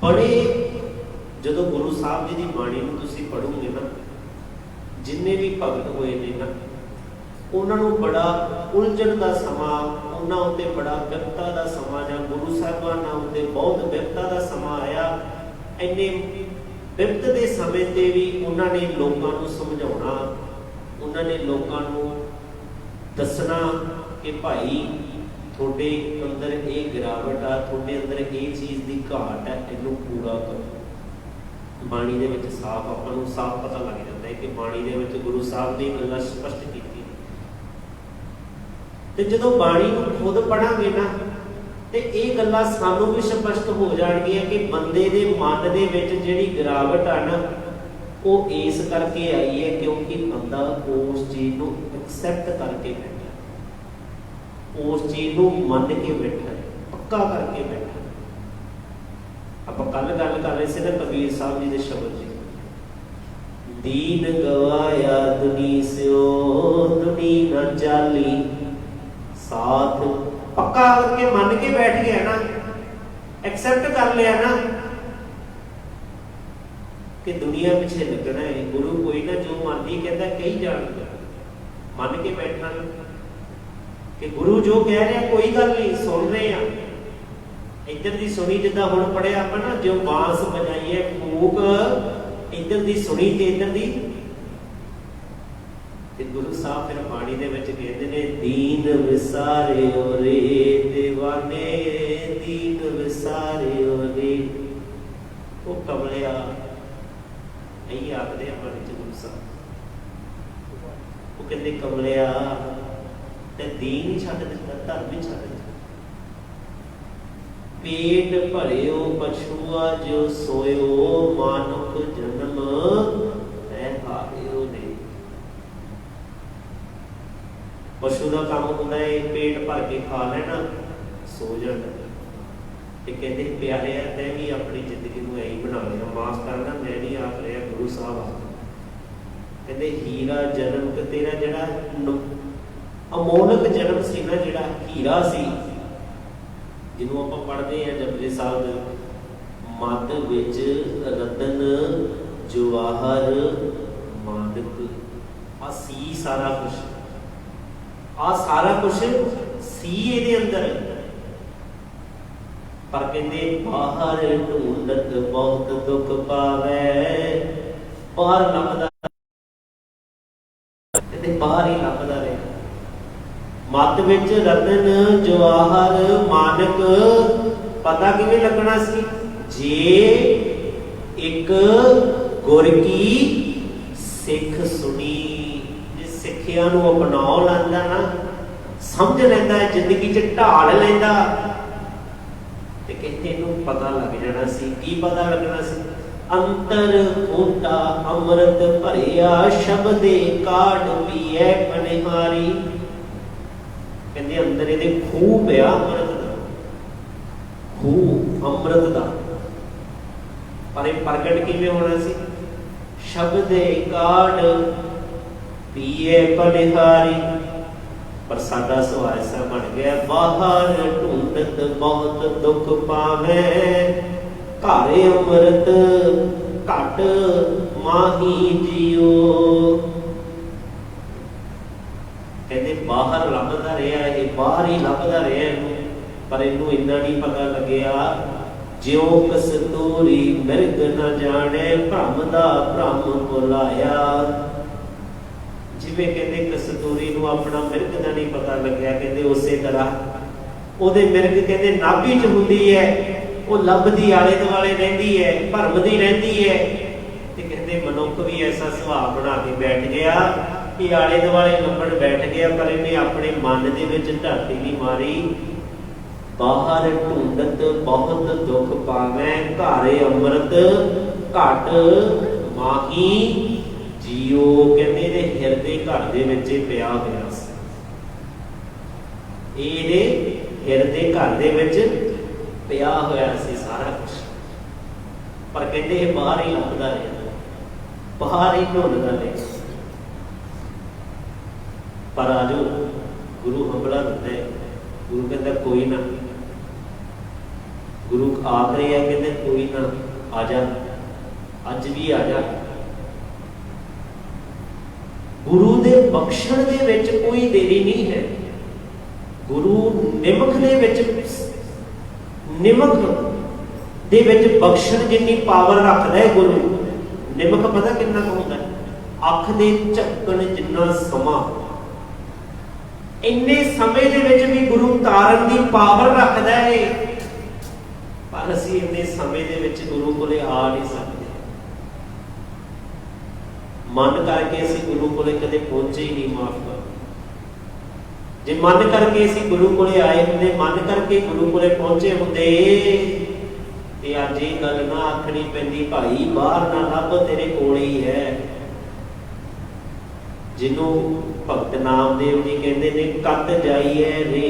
बड़े जो गुरु साहब जी की बाणी में तुसी पढ़ोगे ना, जिन्ने भी भगत हुए ने ना, उन्होंने बड़ा उलझन का समा, उन्होंने उत्ते बड़ा विपता का समा, या गुरु साहबाना उत्ते बहुत विपता का समा आया। इन्ने विपत के समय ते भी उन्होंने लोगों को समझाना, उन्होंने लोगों को दसना कि भाई थोड़े अंदर ये गिरावट आ, थोड़े अंदर ये चीज़ की घाट है, इनू पूरा करो। बाणी दे विच साफ आपां साफ पता लग जाता है कि बाणी दे विच गुरु साहब ने गल्लां स्पष्ट की। ते जदों बाणी नूं खुद पढ़ांगे ना, ते ये गल्लां सानूं भी स्पष्ट हो जाणगियां कि बंदे दे मन दे विच जिहड़ी गिरावट आ ना, वो इस करके आई है क्योंकि बंदा उस चीज़ नूं एक्सैप्ट करके बैठा, उस चीज को मन के बैठा है, पक्का करके बैठा। आप कल गल कर रहे थे ना कबीर साहब जी के शब्द जी, दीन गवाया दुनी स्यो दुनी न चाली, साथ पक्का करके मन के बैठ गया ना, एक्सेप्ट कर लिया ना कि दुनिया पीछे लगना है, गुरु कोई ना जो मर्जी कहता कही जान, मन के बैठना कि गुरु जो कह रहे हैं कोई गल नहीं, सुन रहे हैं, ਇੱਧਰ ਦੀ ਸੁਣੀ, ਜਿੱਦਾਂ ਹੁਣ ਪੜਿਆ ਆਪਾਂ ਨਾ, ਜੋ ਬਾਂਸ ਵਜਾਈਏ ਫੂਕ, ਇੱਧਰ ਦੀ ਸੁਣੀ ਤੇ ਇੱਧਰ ਦੀ। ਤੇ ਗੁਰੂ ਸਾਹਿਬ ਫਿਰ ਬਾਣੀ ਦੇ ਵਿੱਚ ਕਹਿੰਦੇ ਨੇ, ਦੀਨ ਵਿਸਾਰਿਓ ਰੇ دیਵਾਨੇ, ਦੀਨ ਵਿਸਾਰਿਓ ਰੇ। ਉਹ ਕਮਲਿਆ, ਇਹੀ ਆਖਦੇ ਆਪਾਂ ਵਿੱਚ ਗੁਰੂ ਸਾਹਿਬ। ਉਹ ਕਹਿੰਦੇ ਕਮਲਿਆ, ਤੇ ਦੀਨ ਹੀ ਛੱਡ ਦਿੱਤਾ, ਧਰਮ ਹੀ ਛੱਡ ਦਿੱਤਾ। ਪੇਟ ਭਰਿਓ ਪਛੂਆ ਜੋ ਸੋਇਓ, ਮਾਨੁਖ ਜਨਮ ਹੈ ਹਾਰਿਓ ਨੇ। ਪਸ਼ੂ ਦਾ ਕੰਮ ਹੁੰਦਾ ਹੈ ਪੇਟ ਭਰ ਕੇ ਖਾ ਲੈਣਾ, ਸੋ ਜਾਣਾ। ਤੇ ਕਹਿੰਦੇ ਪਿਆਰਿਆ, ਤੈਂ ਵੀ ਆਪਣੀ ਜ਼ਿੰਦਗੀ ਨੂੰ ਐਂ ਬਣਾ ਲਿਆ। ਮਾਫ ਕਰਨਾ, ਮੈਂ ਨਹੀਂ ਆਖ ਰਿਹਾ, ਗੁਰੂ ਸਾਹਿਬ ਆ। ਕਹਿੰਦੇ ਹੀਰਾ ਜਨਮ ਤੇ ਤੇਰਾ ਜਿਹੜਾ ਅਮੋਲਕ ਜਨਮ ਸੀ ਨਾ, ਜਿਹੜਾ ਹੀਰਾ ਸੀ, ਜਿਹਨੂੰ ਆਪਾਂ ਪੜ੍ਹਦੇ ਹਾਂ ਜਪਜੀ ਸਾਹਿਬ ਦੇ, ਮੱਧ ਵਿੱਚ ਰਤਨ ਜਵਾਹਰ ਮਾਨਕ। ਆ ਸੀ ਸਾਰਾ ਕੁਛ, ਆ ਸਾਰਾ ਕੁਛ ਸੀ ਇਹਦੇ ਅੰਦਰ। ਪਰ ਕਹਿੰਦੇ ਬਾਹਰ ਢੂੰਡਤ ਬਹੁਤ ਦੁੱਖ ਪਾਵੇ, ਬਾਹਰ ਲੱਭਦਾ, ਕਹਿੰਦੇ ਬਾਹਰ ਹੀ ਲੱਭਦਾ ਰਿਹਾ। ਮੱਧ ਵਿੱਚ ਰਤਨ ਜਵਾਹਰ ਮਾਨਕ, ਪਤਾ ਕਿਵੇਂ ਲੱਗਣਾ ਸੀ? ਜੇ ਇੱਕ ਗੁਰ ਕੀ ਸਿੱਖ ਸੁਣੀ, ਜੇ ਸਿੱਖਿਆ ਨੂੰ ਅਪਣਾ ਲੈਂਦਾ ਨਾ, ਸਮਝ ਲੈਂਦਾ, ਜ਼ਿੰਦਗੀ 'ਚ ਢਾਲ ਲੈਂਦਾ, ਤੇ ਕਹਿੰਦੇ ਇਹਨੂੰ ਪਤਾ ਲੱਗ ਜਾਣਾ ਸੀ। ਕੀ ਪਤਾ ਲੱਗਣਾ ਸੀ? ਅੰਤਰ ਖੋਟਾ ਅੰਮ੍ਰਿਤ ਭਰਿਆ, ਸ਼ਬਦੇ ਕਾਢ ਪੀਐ ਪਨਿਹਾਰੀ। ਕਹਿੰਦੇ ਅੰਦਰ ਇਹਦੇ ਖੂਹ ਪਿਆ ਅੰਮ੍ਰਿਤ ਦਾ, ਖੂਹ ਅੰਮ੍ਰਿਤ ਦਾ। ਪਰ ਇਹ ਪ੍ਰਗਟ ਕਿਵੇਂ ਹੋਣਾ ਸੀ? ਸ਼ਬਦੇ ਕਾਢ ਪੀਏ ਪਨਿਹਾਰੀ। ਪਰ ਸਾਡਾ ਸੁਭਾਅ ਐਸਾ ਬਣ ਗਿਆ, ਬਾਹਰ ਢੂੰਡਤ ਬਹੁਤ ਦੁੱਖ ਪਾਵੇ, ਘਰ ਅੰਮ੍ਰਿਤ ਘਟ ਮਾਹੀ ਜਿਉ। ਕਹਿੰਦੇ ਬਾਹਰ ਲੱਭਦਾ ਰਿਹਾ, ਇਹ ਬਾਹਰ ਹੀ ਲੱਭਦਾ ਰਿਹਾ ਇਹਨੂੰ। ਪਰ ਇਹਨੂੰ ਇੰਨਾ ਨਹੀਂ ਪਤਾ ਲੱਗਿਆ, ਜਿਉ ਕਸਤੂਰੀ ਮਿਰਗ ਨਾ ਜਾਣੇ, ਭ੍ਰਮ ਦਾ ਭ੍ਰਮ ਭੁਲਾਇਆ। ਜਿਵੇਂ ਕਹਿੰਦੇ ਕਸਤੂਰੀ ਨੂੰ ਆਪਣਾ ਮਿਰਗ ਦਾ ਨਹੀਂ ਪਤਾ ਲੱਗਿਆ, ਕਹਿੰਦੇ ਉਸੇ ਤਰ੍ਹਾਂ ਉਹਦੇ ਮਿਰਗ ਕਹਿੰਦੇ ਨਾਭੀ 'ਚ ਹੁੰਦੀ ਹੈ, ਉਹ ਲੱਭਦੀ ਆਲੇ ਦੁਆਲੇ ਰਹਿੰਦੀ ਹੈ, ਭਰਮਦੀ ਰਹਿੰਦੀ ਹੈ। ਤੇ ਕਹਿੰਦੇ ਮਨੁੱਖ ਵੀ ਐਸਾ ਸੁਭਾਅ ਬਣਾ ਕੇ ਬੈਠ ਗਿਆ ਕਿ ਆਲੇ ਦੁਆਲੇ ਲੱਭਣ ਬੈਠ ਗਿਆ, ਪਰ ਇਹਨੇ ਆਪਣੇ ਮਨ ਦੇ ਵਿੱਚ ਧਰਤੀ ਨਹੀਂ ਮਾਰੀ। ਬਾਹਰ ਢੂੰਡਤ ਬਹੁਤ ਦੁੱਖ ਪਾਵੇ, ਘਰ ਅੰਮ੍ਰਿਤ ਘਟ ਮਾਹੀ ਜਿਉ। ਕਹਿੰਦੇ ਇਹਦੇ ਹਿਰਦੇ ਘਰ ਦੇ ਵਿੱਚ ਪਿਆ ਹੋਇਆ ਸੀ, ਇਹਦੇ ਹਿਰਦੇ ਘਰ ਦੇ ਵਿੱਚ ਪਿਆ ਹੋਇਆ ਸੀ ਸਾਰਾ ਕੁਛ। ਪਰ ਕਹਿੰਦੇ ਇਹ ਬਾਹਰ ਹੀ ਲੱਭਦਾ ਰਿਹਾ, ਬਾਹਰ ਹੀ ਢੂੰਡਦਾ ਰਿਹਾ। ਪਰ ਆਜੋ ਗੁਰੂ ਹੰਬਲਾ ਦਿੰਦਾ ਹੈ। ਗੁਰੂ ਕਹਿੰਦਾ ਕੋਈ ਨਾ, ਗੁਰੂ ਆਖ ਰਿਹਾ ਕਹਿੰਦੇ ਕੋਈ ਨਾ, ਆ ਜਾ, ਅੱਜ ਵੀ ਆ ਜਾ। ਗੁਰੂ ਦੇ ਬਖਸ਼ਣ ਦੇ ਵਿੱਚ ਕੋਈ ਦੇਰੀ ਨਹੀਂ ਹੈ। ਗੁਰੂ ਨਿਮਕ ਦੇ ਵਿੱਚ, ਨਿਮਕ ਦੇ ਵਿੱਚ ਬਖਸ਼ਣ ਜਿੰਨੀ ਪਾਵਰ ਰੱਖਦਾ ਹੈ ਗੁਰੂ। ਨਿਮਕ ਪਤਾ ਕਿੰਨਾ ਕੁ ਹੁੰਦਾ? ਅੱਖ ਦੇ ਝਪਕਣ ਜਿੰਨਾ ਸਮਾਂ, ਇੰਨੇ ਸਮੇਂ ਦੇ ਵਿੱਚ ਵੀ ਗੁਰੂ ਤਾਰਨ ਦੀ ਪਾਵਰ ਰੱਖਦਾ ਹੈ। ਪਰ ਅਸੀਂ ਇੰਨੇ ਸਮੇਂ ਦੇ ਵਿੱਚ ਗੁਰੂ ਕੋਲੇ ਆ ਨਹੀਂ ਸਕਦੇ। ਮਨ ਕਰਕੇ ਅਸੀਂ ਗੁਰੂ ਕੋਲੇ ਕਦੇ ਪਹੁੰਚੇ ਹੀ ਨਹੀਂ। ਮਾਫ ਕਰੋ, ਜੇ ਮਨ ਕਰਕੇ ਅਸੀਂ ਗੁਰੂ ਕੋਲੇ ਆਏ ਹੁੰਦੇ, ਮਨ ਕਰਕੇ ਗੁਰੂ ਕੋਲੇ ਪਹੁੰਚੇ ਹੁੰਦੇ, ਤੇ ਅੱਜ ਇਹ ਗੱਲ ਨਾ ਆਖਣੀ ਪੈਂਦੀ, ਭਾਈ ਬਾਹਰ ਨਾ ਲੱਭ, ਤੇਰੇ ਕੋਲ ਹੀ ਹੈ। ਜਿਹਨੂੰ ਭਗਤ ਨਾਮਦੇਵ ਜੀ ਕਹਿੰਦੇ ਨੇ, ਕੱਤ ਜਾਈਏ ਰੇ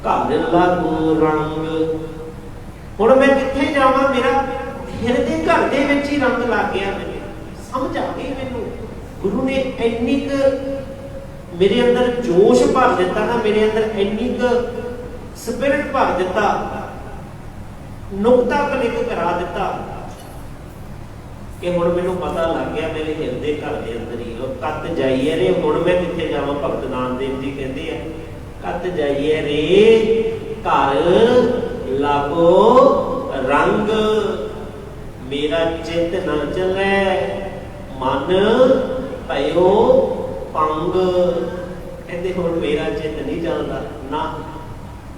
ਘਰ ਲਾਗੂ ਰੰਗ। ਹੁਣ ਮੈਂ ਕਿੱਥੇ ਜਾਵਾਂ? ਮੇਰਾ ਹਿਰਦੇ ਘਰ ਦੇ ਵਿੱਚ ਹੀ ਰੰਗ ਲੱਗ ਗਿਆ। ਮੈਨੂੰ ਸਮਝ ਆ ਗਈ, ਮੈਨੂੰ ਗੁਰੂ ਨੇ ਇੰਨੀ ਕੁ ਮੇਰੇ ਅੰਦਰ ਜੋਸ਼ ਭਰ ਦਿੱਤਾ ਨਾ, ਮੇਰੇ ਅੰਦਰ ਇੰਨੀ ਕੁ ਸਪਿਰਿਟ ਭਰ ਦਿੱਤਾ, ਨੁਕਤਾ ਕਲਿਕ ਕਰਾ ਦਿੱਤਾ ਕਿ ਹੁਣ ਮੈਨੂੰ ਪਤਾ ਲੱਗ ਗਿਆ ਮੇਰੇ ਹਿਰਦੇ ਘਰ ਦੇ ਅੰਦਰ ਹੀ। ਉਹ ਕੱਤ ਜਾਈਏ ਰੇ, ਹੁਣ ਮੈਂ ਕਿੱਥੇ ਜਾਵਾਂ? ਭਗਤ ਨਾਮਦੇਵ ਜੀ ਕਹਿੰਦੇ ਆ, ਕੱਤ ਜਾਈਏ ਰੇ ਘਰ लागो रंग, मेरा चित न चले मन पयो पंग। कहते हुण मेरा चित नहीं चलता ना,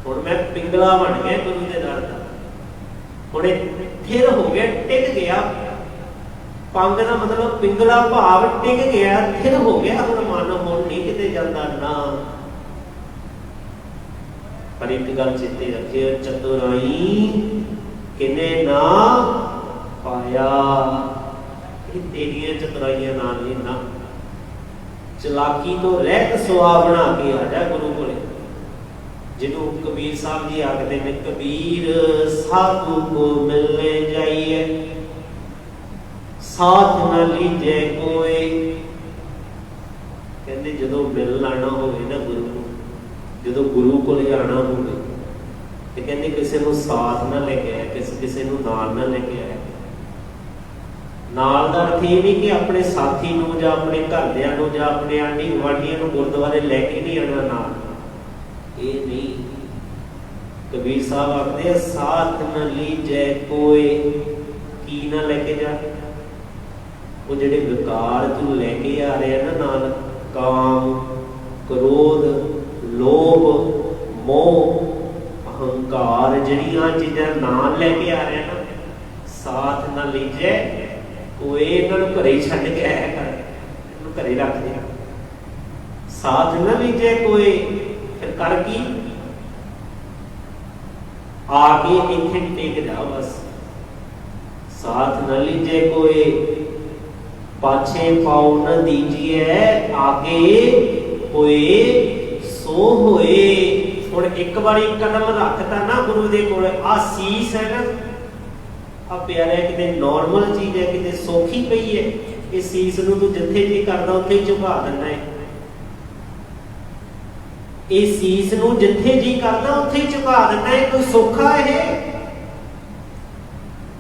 हुण मैं पिंगला बन गया गुरु के दर दा, हुण थिर हो गया, टिक गया। पंग का मतलब पिंगला भाव टिक गया, थिर हो गया। हुण मन हुण नहीं किते जांदा ना। पर एक गल चेते रखियो, चतुराई किने ना पाया, तेरिया चतुराइयां नाल नहीं ना। चलाकी तो रहत सुआ बना के आ जा गुरु कोले। जिन्हों कबीर साहब जी आखते ने, कबीर साधु को मिलने जाइए साथ न लीजे कोई। कहते जदों मिलन आना होवे ना गुरु को, जदों गुरु को आना होवे ते कहते किसी को साथ ना लेके आए, किसी को नाल ना लेके आए। नाल दा अर्थ ये नहीं कि अपने साथी नूं जां अपने घरदियां नूं जां अपने आंढी गुआंढियां नूं गुरुद्वारे लैके नहीं आना नाल, ये नहीं। कबीर साहब आखदे साथ न लीजै कोई, की ना लेके जा। वो जिहड़े विकार तू लेके आ रहे ना नाल, काम क्रोध लोभ मोह अहंकार, जिहड़ियां चीज़ां नाल लेके आ रहे ना, साथ न लीजै कोई। इन्होंने घरे ही छड्ड के आया कर, घरे रख दिया। साथ न लीजे कोई, फिर कर की आके इत्थे टेक जा बस। साथ न लीजे कोई, पाछे पाओ न दीजिए, आगे होए सो होए। हुण एक बारी कदम रखता ना गुरु दे कोल, आ सीस है ना, आ प्यारा किते नॉर्मल चीज है, किते सौखी पई है। इस सीस नूं तू जिथे जी करदा उत्थे ही झुका दिंदा है। इस सीस नूं जिथे जी करदा उत्थे ही झुका दिंदा है। कोई सौखा है?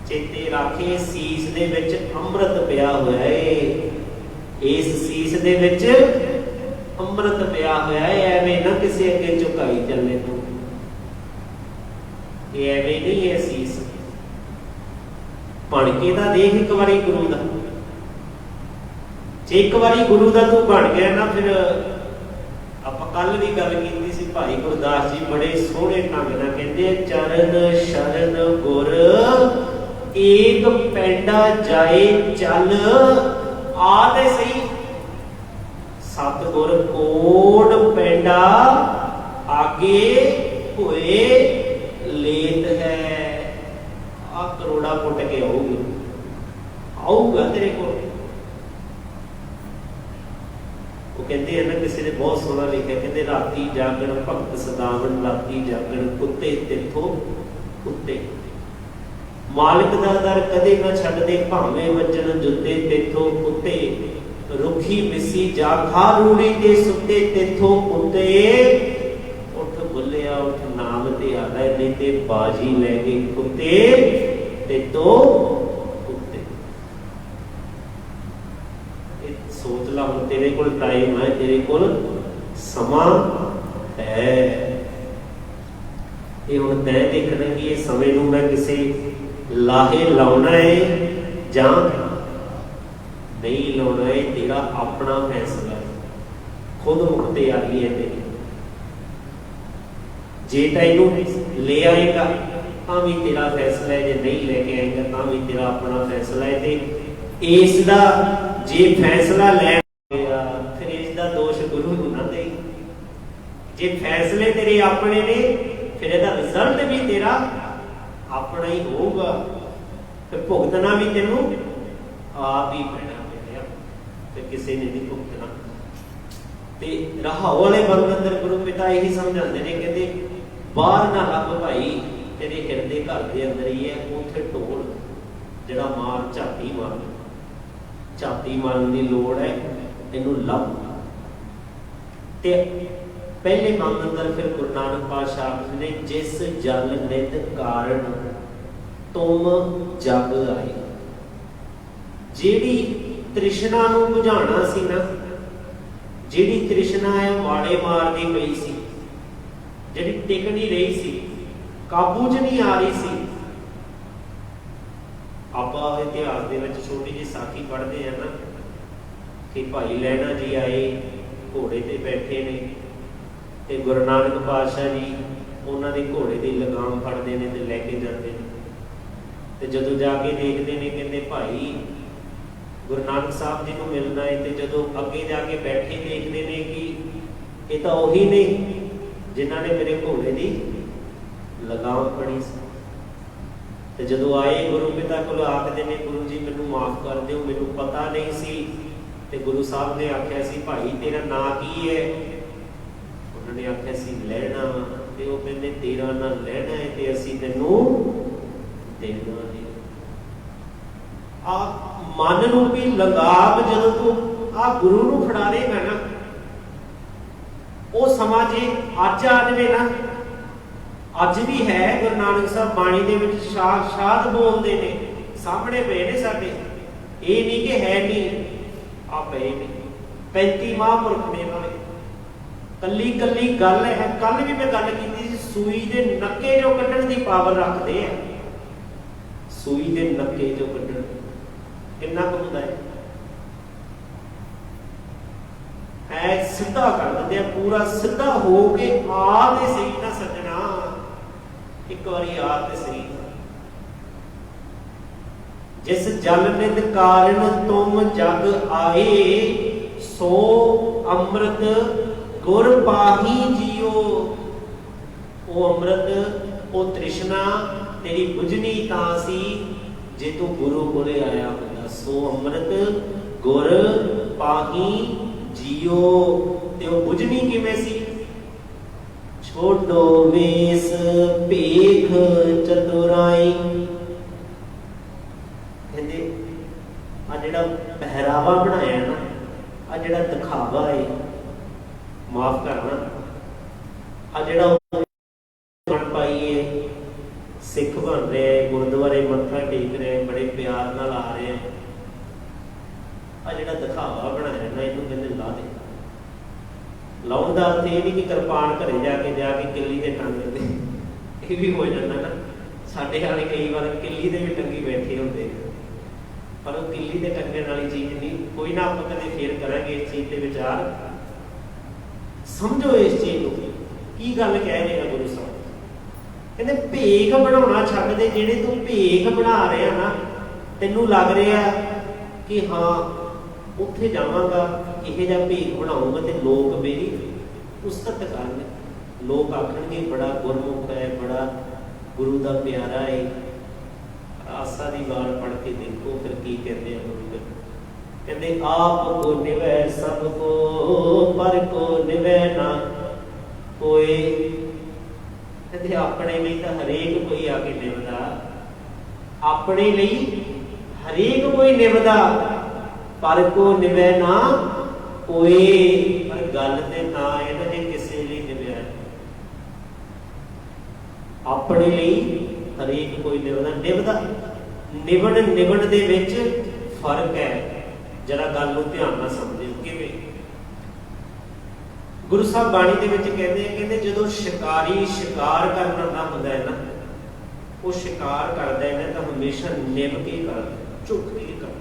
चेते रखे, सीस दे विच अमृत पिया होया है। इस सीस दे विच अमृत पिया होया है। एवें ना किसी अगे झुकाई चले तू, एवें नहीं है सीस। बन के दा देख एक बारी गुरु दा, जे एक बारी गुरु दा तू बन गया ना, फिर आपां कल भी गल कीती सी, भाई गुरदास जी बड़े सोहणे ढंग नाल कहंदे, चरण शरण गुर एक पैंडा जाए चल। आते सही सतगुर कोड पैंडा आगे होए लेत है। आ करोड़ा पुट के आऊगा तेरे को। वो कहते हैं ना, किसी ने बहुत सोहना लिखा, कहते राती जागण भगत सदावन, राती जागण कुत्ते तिथों कुत्ते। मालिक दा दर कदे ना छड्डदे, भावें वजन जुत्ते तिथों कुत्ते। रुखी मिसी जा खा रूड़ी ते सुते तिथों कुत्ते। उठ बुलिया उठ नाम ते आला, नहीं ते बाजी ले गए कुत्ते ते तो कुत्ते। सोच ला, हुण तेरे कोल टाइम है, तेरे कोल समा है। ये हुण तैं देखना कि ये समय नूं मैं किसी लाहे लाउणा है जां नहीं लाउणा है। तेरा अपना फैसला है, खुद मुख्तियारी है तेरी। जे तैनूं ले आएगा तां भी तेरा फैसला है, जे नहीं लेके आएगा तां भी तेरा अपना फैसला है। ते इस दा जे फैसला ले गया, फिर इस दा दोष गुरु नूं ना दे। जे फैसले तेरे अपने ने, फिर इहदा रिजल्ट भी तेरा अपना ही होगा। फिर भुगतना भी तेनू आप ही पैना पेगा, फिर किसी ने नहीं भुगतना। ते रहाओ वाले बंद अंदर गुरु पिता यही समझाते हैं, कहते बाहर ना रब भाई, तेरे हिरदे घर के अंदर ही है। उथे ढोल जड़ा मार झाती मार, झाती मारन की लोड़ है, इनू लभ। ते पहले बंद अंदर फिर गुरु नानक पातशाह ने, जिस जल निध कारण तुम जग आए। जेड़ी तृष्णा नू बुझाना सी ना, जेड़ी तृष्णा है वाड़े मारदी पई सी, जेड़ी टिक नहीं रही सी, ਕਾਬੂ 'ਚ ਨਹੀਂ ਆ ਰਹੀ ਸੀ। ਆਪਾਂ ਇਤਿਹਾਸ ਦੇ ਵਿੱਚ ਛੋਟੀ ਜਿਹੀ ਸਾਖੀ ਪੜ੍ਹਦੇ ਆ ਨਾ ਕਿ ਭਾਈ ਲਹਿਣਾ ਜੀ ਆਏ, ਘੋੜੇ ਤੇ ਬੈਠੇ ਨੇ ਤੇ ਗੁਰੂ ਨਾਨਕ ਪਾਤਸ਼ਾਹ ਜੀ ਉਹਨਾਂ ਦੇ ਘੋੜੇ ਦੀ ਲਗਾਮ ਫੜਦੇ ਨੇ ਤੇ ਲੈ ਕੇ ਜਾਂਦੇ ਨੇ। ਤੇ ਜਦੋਂ ਜਾ ਕੇ ਦੇਖਦੇ ਨੇ, ਕਹਿੰਦੇ ਭਾਈ ਗੁਰੂ ਨਾਨਕ ਸਾਹਿਬ ਜੀ ਨੂੰ ਮਿਲਣਾ ਹੈ। ਤੇ ਜਦੋਂ ਅੱਗੇ ਜਾ ਕੇ ਬੈਠੇ ਦੇਖਦੇ ਨੇ ਕਿ ਇਹ ਤਾਂ ਉਹੀ ਨੇ ਜਿਨ੍ਹਾਂ ਨੇ ਮੇਰੇ ਘੋੜੇ ਦੀ ਲਗਾਮ ਫੜੀ ਸੀ। ਤੇ ਜਦੋਂ ਆਏ ਗੁਰੂ ਪਿਤਾ ਕੋਲ ਆਖਦੇ ਨੇ, ਗੁਰੂ ਜੀ ਮੈਨੂੰ ਮਾਫ ਕਰ ਦਿਓ, ਮੈਨੂੰ ਪਤਾ ਨਹੀਂ ਸੀ। ਤੇ ਗੁਰੂ ਸਾਹਿਬ ਨੇ ਆਖਿਆ ਸੀ, ਭਾਈ ਤੇਰਾ ਨਾਂ ਕੀ ਹੈ? ਉਹਨਾਂ ਨੇ ਆਖਿਆ ਸੀ ਲਹਿਣਾ। ਤੇ ਉਹ ਕਹਿੰਦੇ ਤੇਰਾ ਨਾਂ ਲਹਿਣਾ ਹੈ ਤੇ ਅਸੀਂ ਤੈਨੂੰ ਦੇਣਾ ਨਹੀਂ। ਆ ਮਨ ਨੂੰ ਵੀ ਲਗਾਵ ਜਦੋਂ ਤੂੰ ਆ ਗੁਰੂ ਨੂੰ ਫੜਾ ਦੇਗਾ ਨਾ, ਉਹ ਸਮਾਂ ਜੇ ਅੱਜ ਆ ਜਾਵੇ ਨਾ, ਅੱਜ ਵੀ ਹੈ। ਗੁਰੂ ਨਾਨਕ ਸਾਹਿਬ ਬਾਣੀ ਦੇ ਵਿੱਚ ਸਾਖਸ਼ਾਤ ਬੋਲਦੇ ਨੇ, ਸਾਹਮਣੇ ਪਏ ਨੇ ਸਾਡੇ। ਇਹ ਨਹੀਂ ਕਿ ਹੈ ਨਹੀਂ, ਆ ਪਏ ਨੇ। 35 ਮਹਾਂਪੁਰਖ ਨੇ ਨਾਲੇ। ਕੱਲੀ ਕੱਲੀ ਗੱਲ ਹੈ। ਕੱਲ ਵੀ ਮੈਂ ਗੱਲ ਕੀਤੀ ਸੀ, ਸੂਈ ਦੇ ਨੱਕੇ ਜੋ ਕੱਢਣ ਦੀ ਪਾਵਰ ਰੱਖਦੇ ਆ। ਸੂਈ ਦੇ ਨੱਕੇ ਜੋ ਕੱਢਣ ਕਿੰਨਾ ਕੁ ਹੁੰਦਾ ਹੈ, ਸਿੱਧਾ ਕਰ ਦਿੰਦੇ ਆ, ਪੂਰਾ ਸਿੱਧਾ ਹੋ ਕੇ ਆ ਤੇ ਸਹੀ ਨਾ ਸੱਜਣਾ, ਇੱਕ ਵਾਰੀ ਆ ਤੇ ਸਹੀ। ਜਿਸ ਜਲ ਨਿਧ ਕਾਰਨ ਤੁਮ ਜਗ ਆਏ, ਸੋ ਅੰਮ੍ਰਿਤ ਗੁਰ ਪਾਹੀ ਜੀਓ। ਉਹ ਅੰਮ੍ਰਿਤ, ਉਹ ਤ੍ਰਿਸ਼ਨਾ ਤੇਰੀ ਬੁਝਣੀ ਤਾਂ ਸੀ ਜੇ ਤੂੰ ਗੁਰੂ ਕੋਲੇ ਆਇਆ ਹੁੰਦਾ। ਸੋ ਅੰਮ੍ਰਿਤ ਗੁਰ ਪਾਹੀ ਜੀਓ। ਤੇ ਉਹ ਬੁਝਣੀ ਕਿਵੇਂ ਸੀ? ਛੋਟੋ ਵੇਸ ਭੇਖ ਚਤੁਰਾਈ। ਕਹਿੰਦੇ ਆ ਜਿਹੜਾ ਪਹਿਰਾਵਾ ਬਣਾਇਆ ਨਾ, ਆ ਜਿਹੜਾ ਦਿਖਾਵਾ ਹੈ, ਮਾਫ ਕਰਨਾ, ਆ ਜਿਹੜਾ ਪਾਈਏ ਸਿੱਖ ਬਣ ਰਹੇ, ਗੁਰਦੁਆਰੇ ਮੱਥਾ ਟੇਕ ਰਹੇ, ਬੜੇ ਪਿਆਰ ਨਾਲ ਆ ਰਹੇ, ਆ ਜਿਹੜਾ ਦਿਖਾਵਾ ਬਣਾਇਆ ਨਾ, ਇਹਨੂੰ ਕਹਿੰਦੇ ਲਾ ਦੇ। ਲਾਉਣ ਦਾ ਅਰਥ ਇਹ ਨਹੀਂ ਕਿ ਕਿਰਪਾਨ ਘਰੇ ਜਾ ਕੇ ਕਿੱਲੀ ਤੇ ਟੰਗ ਦਿੰਦੇ, ਇਹ ਵੀ ਹੋ ਜਾਂਦਾ ਨਾ। ਸਾਡੇ ਵਾਲੇ ਕਈ ਵਾਰ ਕਿੱਲੀ ਦੇ ਵੀ ਟੰਗੀ ਬੈਠੇ ਹੁੰਦੇ, ਪਰ ਉਹ ਕਿੱਲੀ ਦੇ ਟੰਗਣ ਵਾਲੀ ਚੀਜ਼ ਨਹੀਂ। ਕੋਈ ਨਾ ਆਪਾਂ ਕਦੇ ਫੇਰ ਕਰਾਂਗੇ ਇਸ ਚੀਜ਼ ਤੇ ਵਿਚਾਰ। ਸਮਝੋ ਇਸ ਚੀਜ਼ ਨੂੰ, ਕੀ ਗੱਲ ਕਹਿ ਰਹੇ ਆ ਗੁਰੂ ਸਾਹਿਬ। ਕਹਿੰਦੇ ਭੇਖ ਬਣਾਉਣਾ ਛੱਡ ਦੇ। ਜਿਹੜੇ ਤੂੰ ਭੇਖ ਬਣਾ ਰਿਹਾ ਨਾ, ਤੈਨੂੰ ਲੱਗ ਰਿਹਾ ਕਿ ਹਾਂ ਉੱਥੇ ਜਾਵਾਂਗਾ, ਇਹੋ ਜਿਹਾ ਭੇਖ ਬਣਾਉਂਗਾ ਤੇ ਲੋਕ ਮੇਰੀ ਉਸਤਤ ਕਰਨਗੇ, ਲੋਕ ਆਖਣਗੇ ਬੜਾ ਗੁਰਮੁਖ ਹੈ, ਬੜਾ ਗੁਰੂ ਦਾ ਪਿਆਰਾ ਹੈ। ਆਸਾ ਦੀ ਵਾਰ ਪੜ੍ਹ ਕੇ ਦੇਖੋ ਫਿਰ ਕੀ ਕਹਿੰਦੇ ਆ ਗੁਰੂ। ਕਹਿੰਦੇ ਆਪ ਕੋ ਨਿਵੈ ਸਭ ਕੋ, ਪਰ ਕੋ ਨਿਵੈ ਨਾ ਕੋਏ। ਕਹਿੰਦੇ ਆਪਣੇ ਲਈ ਤਾਂ ਹਰੇਕ ਕੋਈ ਆ ਕੇ ਨਿਭਦਾ, ਆਪਣੇ ਲਈ ਹਰੇਕ ਕੋਈ ਨਿਭਦਾ, ਪਰ ਕੋ ਨਿਵੈ ਨਾ ਕੋਏ। ਪਰ ਗੱਲ ਤੇ ਨਾ ਇਹਨਾਂ ਨੇ ਕਿਸੇ ਲਈ ਨਿਭਿਆ। ਆਪਣੇ ਲਈ ਹਰੇਕ ਕੋਈ ਨਿਭਦਾ। ਨਿਭਣ ਦੇ ਵਿੱਚ ਫਰਕ ਹੈ। ਜਰਾ ਗੱਲ ਨੂੰ ਧਿਆਨ ਨਾਲ ਸਮਝਿਓ। ਕਿਵੇਂ? ਗੁਰੂ ਸਾਹਿਬ ਬਾਣੀ ਦੇ ਵਿੱਚ ਕਹਿੰਦੇ ਜਦੋਂ ਸ਼ਿਕਾਰੀ ਸ਼ਿਕਾਰ ਕਰਨ ਦਾ ਹੁੰਦਾ ਹੈ ਨਾ, ਉਹ ਸ਼ਿਕਾਰ ਕਰਦਾ ਹੈ ਨਾ ਤਾਂ ਹਮੇਸ਼ਾ ਨਿਭ ਕੇ ਕਰਦਾ, ਝੁਕ ਕੇ ਕਰਦਾ।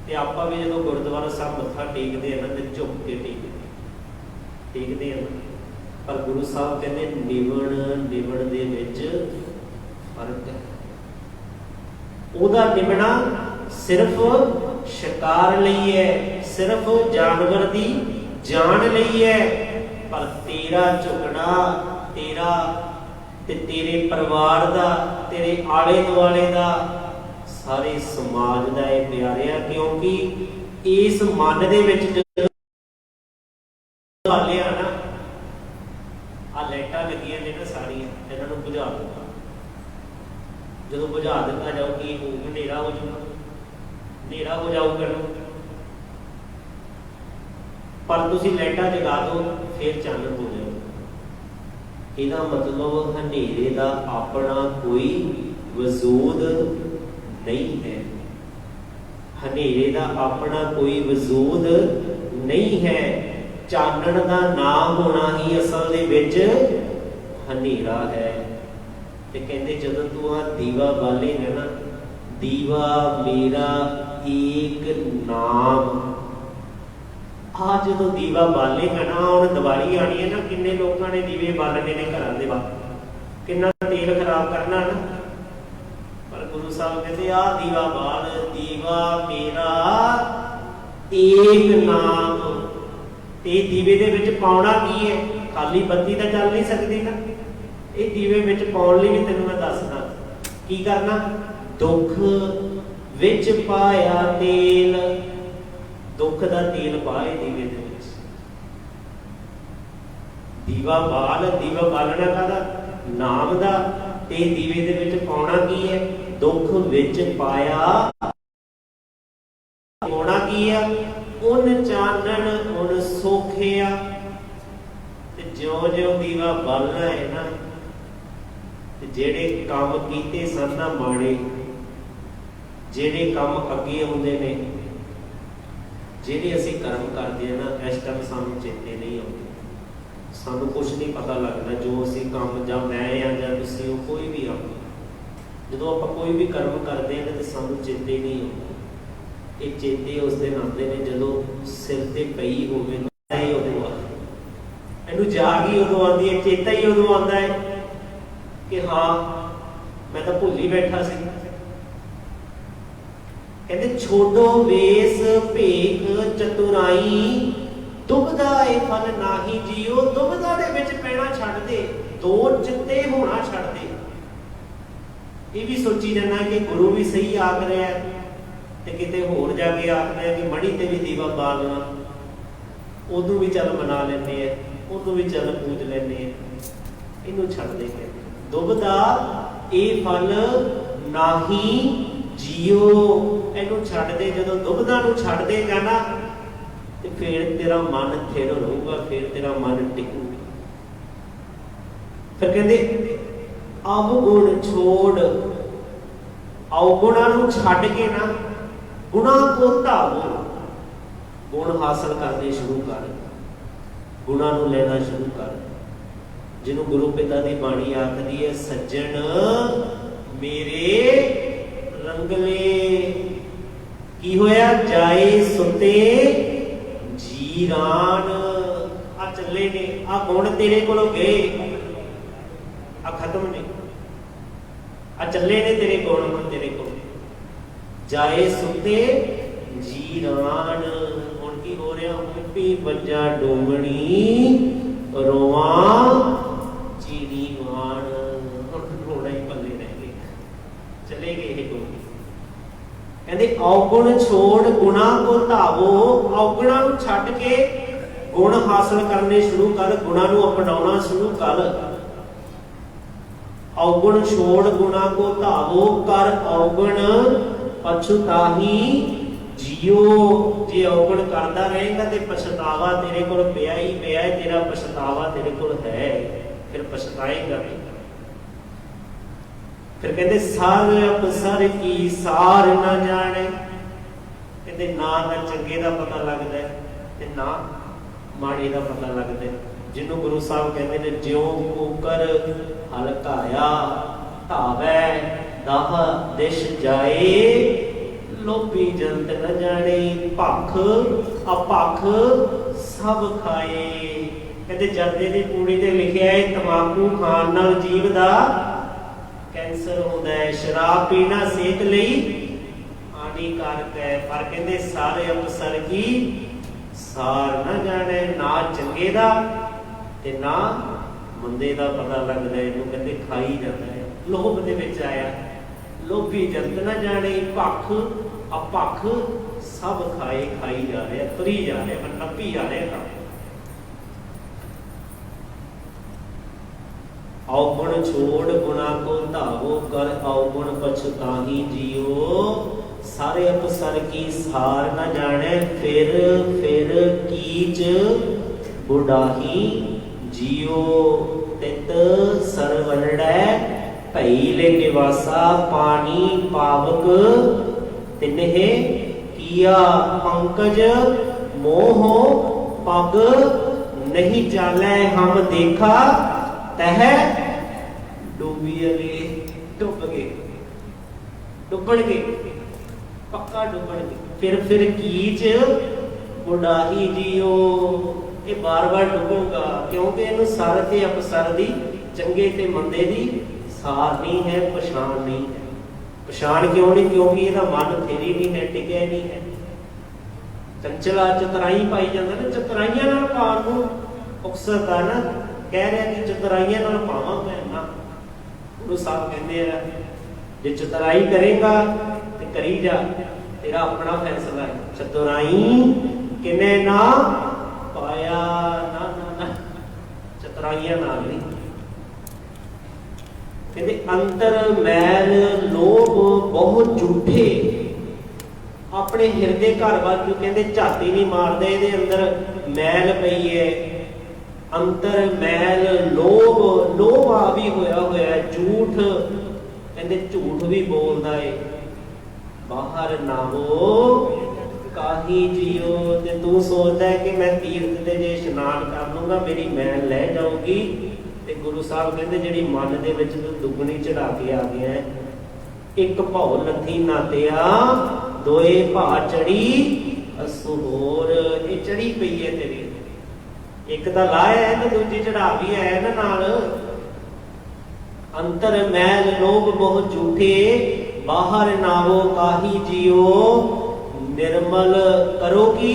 ਤੇ ਆਪਾਂ ਵੀ ਜਦੋਂ ਗੁਰਦੁਆਰਾ ਸਾਹਿਬ ਮੱਥਾ ਟੇਕਦੇ ਆ ਨਾ ਤੇ ਝੁਕ ਕੇ ਟੇਕਦੇ ਆ ਨਾ। ਪਰ ਗੁਰੂ ਸਾਹਿਬ ਕਹਿੰਦੇ ਨਿਵਣ ਦੇ ਵਿੱਚ ਫਰਕ ਹੈ। ਉਹਦਾ ਨਿਭਣਾ ਸਿਰਫ ਸ਼ਿਕਾਰ ਲਈ ਹੈ, ਸਿਰਫ ਜਾਨਵਰ ਦੀ ਜਾਨ ਲਈ ਹੈ। ਪਰ ਤੇਰਾ ਝੁਕਣਾ, ਤੇਰਾ ਤੇ ਤੇਰੇ ਪਰਿਵਾਰ ਦਾ, ਤੇਰੇ ਆਲੇ ਦੁਆਲੇ ਦਾ, ਸਾਰੇ ਸਮਾਜ ਦਾ ਇਹ ਪਿਆਰਿਆ। ਕਿਉਂਕਿ ਇਸ ਮਨ ਦੇ ਵਿੱਚ ਲਿਆ ਨਾ, ਆ ਲਾਈਟਾਂ ਲੱਗੀਆਂ ਨੇ ਨਾ ਸਾਰੀਆਂ, ਇਹਨਾਂ ਨੂੰ ਬੁਝਾ ਦਿੱਤਾ। ਜਦੋਂ ਬੁਝਾ ਦਿੱਤਾ ਜਾਊ ਕੀ ਹੋਊ? ਹਨੇਰਾ ਹੋ ਜਾਊਗਾ, ਹਨੇਰਾ ਹੋ ਜਾਊਗਾ। ਪਰ ਤੁਸੀਂ ਲਾਈਟਾਂ ਜਗਾ ਦਿਓ ਫਿਰ ਚਾਨਣ ਹੋ ਜਾਊਗਾ। ਇਹਦਾ ਮਤਲਬ ਹਨੇਰੇ ਦਾ ਆਪਣਾ ਕੋਈ ਵਜੂਦ ਨਹੀਂ ਹੈ। ਹਨੇਰੇ ਦਾ ਆਪਣਾ ਕੋਈ ਵਜੂਦ ਨਹੀਂ ਹੈ। ਚਾਨਣ ਦਾ ਨਾ ਹੋਣਾ ਹੀ ਅਸਲ ਦੇ ਵਿੱਚ ਹਨੇਰਾ ਹੈ। ਤੇ ਕਹਿੰਦੇ ਜਦੋਂ ਤੂੰ ਆ ਦੀਵਾ ਬਾਲੇਗਾ ਨਾ, ਦੀਵਾ ਮੇਰਾ ਏਕ ਨਾਮ, ਆ ਜਦੋਂ ਦੀਵਾ ਬਾਲੇਗਾ ਨਾ, ਹੁਣ ਦੀਵਾਲੀ ਆਣੀ ਹੈ ਨਾ, ਕਿੰਨੇ ਲੋਕਾਂ ਨੇ ਦੀਵੇ ਬਾਲਣੇ ਨੇ ਘਰਾਂ ਦੇ ਬਾਹਰ, ਕਿੰਨਾ ਤੇਲ ਖਰਾਬ ਕਰਨਾ ਨਾ, ਪਰ ਗੁਰੂ ਸਾਹਿਬ ਕਹਿੰਦੇ ਆ ਦੀਵਾ ਬਾਲ, ਦੀਵਾ ਮੇਰਾ ਏਕ ਨਾਮ। ਤੇ ਦੀਵੇ ਦੇ ਵਿੱਚ ਪਾਉਣਾ ਕੀ ਹੈ? ਖਾਲੀ ਬੱਤੀ ਤਾਂ ਚੱਲ ਨਹੀਂ ਸਕਦੀ ਨਾ, ਇਹ ਦੀਵੇ ਵਿੱਚ ਪਾਉਣ ਲਈ ਵੀ ਤੈਨੂੰ ਮੈਂ ਦੱਸਦਾ ਕੀ ਕਰਨਾ। ਦੁੱਖ ਵਿੱਚ ਪਾਇਆ ਤੇਲ, ਦੁੱਖ ਦਾ ਤੇਲ ਪਾਏ ਦੀਵੇ ਦੇ ਵਿੱਚ। ਦੀਵਾ ਬਾਲ, ਦੀਵਾ ਬਾਲਣਾ ਕਾਹਦਾ? ਨਾਮ ਦਾ। ਤੇ ਦੀਵੇ ਦੇ ਵਿੱਚ ਪਾਉਣਾ ਕੀ ਹੈ? ਦੁੱਖ ਵਿੱਚ ਪਾਇਆ। ਪਾਉਣਾ ਕੀ ਆ? ਉਨ ਚਾਨਣ ਉਨ ਸੋਖਿਆ। ਤੇ ਜਿਉਂ ਜਿਉਂ ਦੀਵਾ ਬਾਲਣਾ ਹੈ ਨਾ, ਤੇ ਜਿਹੜੇ ਕੰਮ ਕੀਤੇ ਸਨ ਨਾ ਮਾੜੇ, ਜਿਹੜੇ ਕੰਮ ਅੱਗੇ ਆਉਂਦੇ ਨੇ, ਜਿਹੜੇ ਅਸੀਂ ਕਰਮ ਕਰਦੇ ਆ ਨਾ, ਇਸ ਟਾਈਮ ਸਾਨੂੰ ਚੇਤੇ ਨਹੀਂ ਆਉਂਦੇ, ਸਾਨੂੰ ਕੁਝ ਨਹੀਂ ਪਤਾ ਲੱਗਦਾ ਜੋ ਅਸੀਂ ਕੰਮ, ਜਾਂ ਮੈਂ ਆ ਜਾਂ ਤੁਸੀਂ ਹੋ, ਕੋਈ ਵੀ ਆ, ਜਦੋਂ ਆਪਾਂ ਕੋਈ ਵੀ ਕਰਮ ਕਰਦੇ ਹਾਂ ਤੇ ਸਾਨੂੰ ਚੇਤੇ ਨਹੀਂ ਆਉਂਦਾ। ਇਹ ਚੇਤੇ ਉਸ ਦਿਨ ਆਉਂਦੇ ਨੇ ਜਦੋਂ ਸਿਰ ਤੇ ਪਈ ਹੋਵੇ, ਉਦੋਂ ਇਹਨੂੰ ਜਾਗ ਹੀ ਉਦੋਂ ਆਉਂਦੀ ਹੈ, ਚੇਤਾ ਹੀ ਉਦੋਂ ਆਉਂਦਾ ਹੈ ਕਿ ਹਾਂ ਮੈਂ ਤਾਂ ਭੁੱਲ ਹੀ ਬੈਠਾ ਸੀ। ਕਹਿੰਦੇ ਛੋਡੋ ਵੇਸ ਭੇਖ ਚਤੁਰਾਈ, ਦੁਬਦਾ ਇਹ ਫਲ ਨਾਹੀ ਜੀਓ। ਦੁਬਦਾ ਦੇ ਵਿੱਚ ਪੈਣਾ ਛੱਡ ਦੇ, ਦੋ ਚਿੱਤੇ ਹੋਣਾ ਛੱਡ ਦੇ। ਇਹ ਵੀ ਸੋਚੀ ਜਾਂਦਾ ਕਿ ਗੁਰੂ ਵੀ ਸਹੀ ਆਖ ਰਿਹਾ ਤੇ ਕਿਤੇ ਹੋਰ ਜਾ ਕੇ ਆਖਦੇ ਕਿ ਮੜੀ ਤੇ ਵੀ ਦੀਵਾ ਬਾਲਣਾ, ਉਦੋਂ ਵੀ ਚੱਲ ਮਨਾ ਲੈਂਦੇ ਆ, ਉਦੋਂ ਵੀ ਚੱਲ ਪੂਜ ਲੈਂਦੇ ਆ। ਇਹਨੂੰ ਛੱਡ ਦੇ ਕੇ ਦੁਬਦਾ ਇਹ ਫਲ ਨਾਹੀ ਜੀਓ, ਇਹਨੂੰ ਛੱਡ ਦੇ। ਜਦੋਂ ਦੁਬਦਾ ਨੂੰ ਛੱਡ ਦੇਗਾ ਨਾ, ਤੇ ਫਿਰ ਤੇਰਾ ਮਨ ਥਿਰ ਰਹੂਗਾ, ਫਿਰ ਤੇਰਾ ਮਨ ਟਿਕੂਗਾ। ਫਿਰ ਕਹਿੰਦੇ ਅਵਗੁਣ ਛੋੜ, ਅਵਗੁਣਾਂ ਨੂੰ ਛੱਡ ਕੇ ਨਾ ਗੁਣਾ ਕੋ ਧਾਵੋ, ਗੁਣ ਹਾਸਲ ਕਰਨੇ ਸ਼ੁਰੂ ਕਰ, ਗੁਣਾ ਨੂੰ ਲੈਣਾ ਸ਼ੁਰੂ ਕਰ। ਜਿਹਨੂੰ ਗੁਰੂ ਪਿਤਾ ਦੀ ਬਾਣੀ ਆਖਦੀ ਹੈ, ਸੱਜਣ ਮੇਰੇ ਰੰਗਲੇ। ਕੀ ਹੋਇਆ? ਜਾਏ ਸੁਤੇ ਜੀਰਾਨ। ਆ ਚੱਲੇ ਨੇ, ਆ ਗੁਣ ਤੇਰੇ ਕੋਲੋਂ ਗਏ, ਆ ਖਤਮ ਨੇ, ਆ ਚੱਲੇ ਨੇ ਤੇਰੇ ਗੁਣ, ਹੁਣ ਤੇਰੇ ਕੋਲ। ਜਾਏ ਸੁਤੇ ਜੀਰਾਨ। ਹੁਣ ਕੀ ਹੋ ਰਿਹਾ? ਮੁੱਪੀ ਪੰਜਾ ਡੋਂਗਣੀ ਰੋਵਾਂ ਚੀੜੀ ਮਾਣ। ਹੁਣ ਰੋਣਾ ਹੀ ਪੱਲੇ ਰਹਿ ਗਏ, ਚਲੇ ਗਏ ਇਹ ਗੁਣ। ਕਹਿੰਦੇ ਔਗੁਣ ਛੋੜ ਗੁਣਾ ਕੋ ਧਾਵੋ, ਔਗੁਣਾਂ ਨੂੰ ਛੱਡ ਕੇ ਗੁਣ ਹਾਸਲ ਕਰਨੇ ਸ਼ੁਰੂ ਕਰ, ਗੁਣਾਂ ਨੂੰ ਅਪਣਾਉਣਾ ਸ਼ੁਰੂ ਕਰ। ਔਗੁਣ ਛੋੜ ਗੁਣਾ ਕੋ ਧਾਵੋ, ਕਰ ਔਗੁਣ ਪਛਤਾਹੀ ਜੀਓ। ਜੇ ਔਗੁਣ ਕਰਦਾ ਰਹੇਗਾ ਤੇ ਪਛਤਾਵਾ ਤੇਰੇ ਕੋਲ ਪਿਆ ਹੀ ਪਿਆ ਹੈ, ਤੇਰਾ ਪਛਤਾਵਾ ਤੇਰੇ ਕੋਲ ਹੈ, ਫਿਰ ਪਛਤਾਏਗਾ। ਫਿਰ ਕਹਿੰਦੇ ਸਰ ਅਪਸਰ ਕੀ ਸਾਰ ਨਾ ਜਾਣੇ। ਕਹਿੰਦੇ ਨਾ ਤਾਂ ਚੰਗੇ ਦਾ ਪਤਾ ਲੱਗਦਾ ਤੇ ਨਾ ਮਾੜੇ ਦਾ ਪਤਾ ਲੱਗਦਾ। ਜਿਹਨੂੰ ਗੁਰੂ ਸਾਹਿਬ ਕਹਿੰਦੇ ਨੇ ਜਿਉਂ ਕੋਕਰ ਹਲਕਾਇਆ ਧਾਵੈ ਦਾਹ ਦਿਸ਼ ਜਾਏ, ਲੋਭੀ ਜੰਤ ਨ ਜਾਣੇ ਭਖ ਅਪਖ ਸਭ ਖਾਏ। ਕਹਿੰਦੇ ਜਰਦੇ ਦੀ ਪੂੜੀ ਤੇ ਲਿਖਿਆ ਹੈ ਤਮਾਕੂ ਖਾਣ ਨਾਲ ਜੀਵ ਦਾ ਕੈਂਸਰ ਹੁੰਦਾ ਹੈ, ਸ਼ਰਾਬ ਪੀਣਾ ਸਿਹਤ ਲਈ ਹਾਨੀਕਾਰਕ ਹੈ। ਪਰ ਕਹਿੰਦੇ ਸਾਰੇ ਅਪਸਰ ਕੀ ਸਾਰ ਨਾ ਜਾਣੇ, ਨਾ ਚੰਗੇ ਦਾ ਤੇ ਨਾ ਮੰਦੇ ਦਾ ਪਤਾ ਲੱਗਦਾ। ਇਹਨੂੰ ਕਹਿੰਦੇ ਖਾਈ ਜਾਂਦਾ ਹੈ, ਲੋਭ ਦੇ ਵਿੱਚ ਆਇਆ। ਲੋਭੀ ਜੰਤ ਨਾ ਜਾਣੇ ਭਖ ਅਪਖ ਸਭ ਖਾਏ, ਖਾਈ ਜਾ ਰਿਹਾ, ਤੁਰੀ ਜਾ ਰਿਹਾ, ਨੱਪੀ ਜਾ ਰਿਹਾ। ਔਗੁਣ ਛੋੜ ਗੁਣਾ ਕੋ ਧਾਵੋ, ਕਰ ਔਗੁਣ ਪਛਤਾਹੀ ਜੀਓ। ਸਾਰੇ ਅਪਸਰ ਕੀ ਸਾਰ ਨਾ ਜਾਣੇ, ਫਿਰ ਕੀਚ ਬੁਢਾਹੀ ਜੀਓ। ਤਿਤ ਸਰਵਣੜੈ ਭਈ ਲੈ ਨਿਵਾਸਾ, ਪਾਣੀ ਪਾਵਕ ਤਿਨਹਿ ਕੀਆ। ਪੰਕਜ ਮੋਹ ਪਗ ਨਹੀਂ ਚਾਲੈ, ਹਮ ਦੇਖਾ ਤਹ ਡੂਬੀ ਅਲੇ। डुबणगे, पक्का डुबणगे। फिर कीच मुडाही जियो, ये बार बार डुबूगा क्योंकि इनू सर ते अपसर दी, चंगे ते मंदे दी सार नहीं है, पछाण नहीं है। पछाण क्यों नहीं? क्योंकि ਇਹਦਾ मन फेरी नहीं है, टिकया नहीं है। चंचला चतुराई पाई जाता ना, चतुराइयां नाल पाण नूं उकसत आ ना, कह रहा कि चतुराइयां नाल पावां मैं ना। गुरु साहब कहते हैं जे चतुराई करेगा तो करी जा, तेरा अपना फैसला है। चतुराई किने ना पाया, ना ना ना, चतुराइयां नाल नहीं। कहते अंतर मैल लोभ बहुत झूठे, अपने हिरदे घर वाल क्यों कहते झाती नहीं मारदे, ਇਹਦੇ अंदर मैल पई है। अंतर मैल लोभ, लोभ आ भी होया झूठ, कहते झूठ भी बोलदा है। बाहर ना हो काही जियो, ते तू सोचदा है कि मैं तीर्थ ते जे इशनान कर लूंगा मेरी मैल लह जाऊगी। ते गुरु साहब कहते जिहड़ी मन दे विच तू दुगनी चढ़ा के आ गया है, एक भौ लथी नातिया दोए भा चढ़ी असुहोर, ये चढ़ी पई है तेरी, एक तो लाया है तो दूजी चढ़ा भी है ना नाल। अंतर मैल लोभ बहुत झूठे, बाहर नावो काही जियो, निर्मल करो की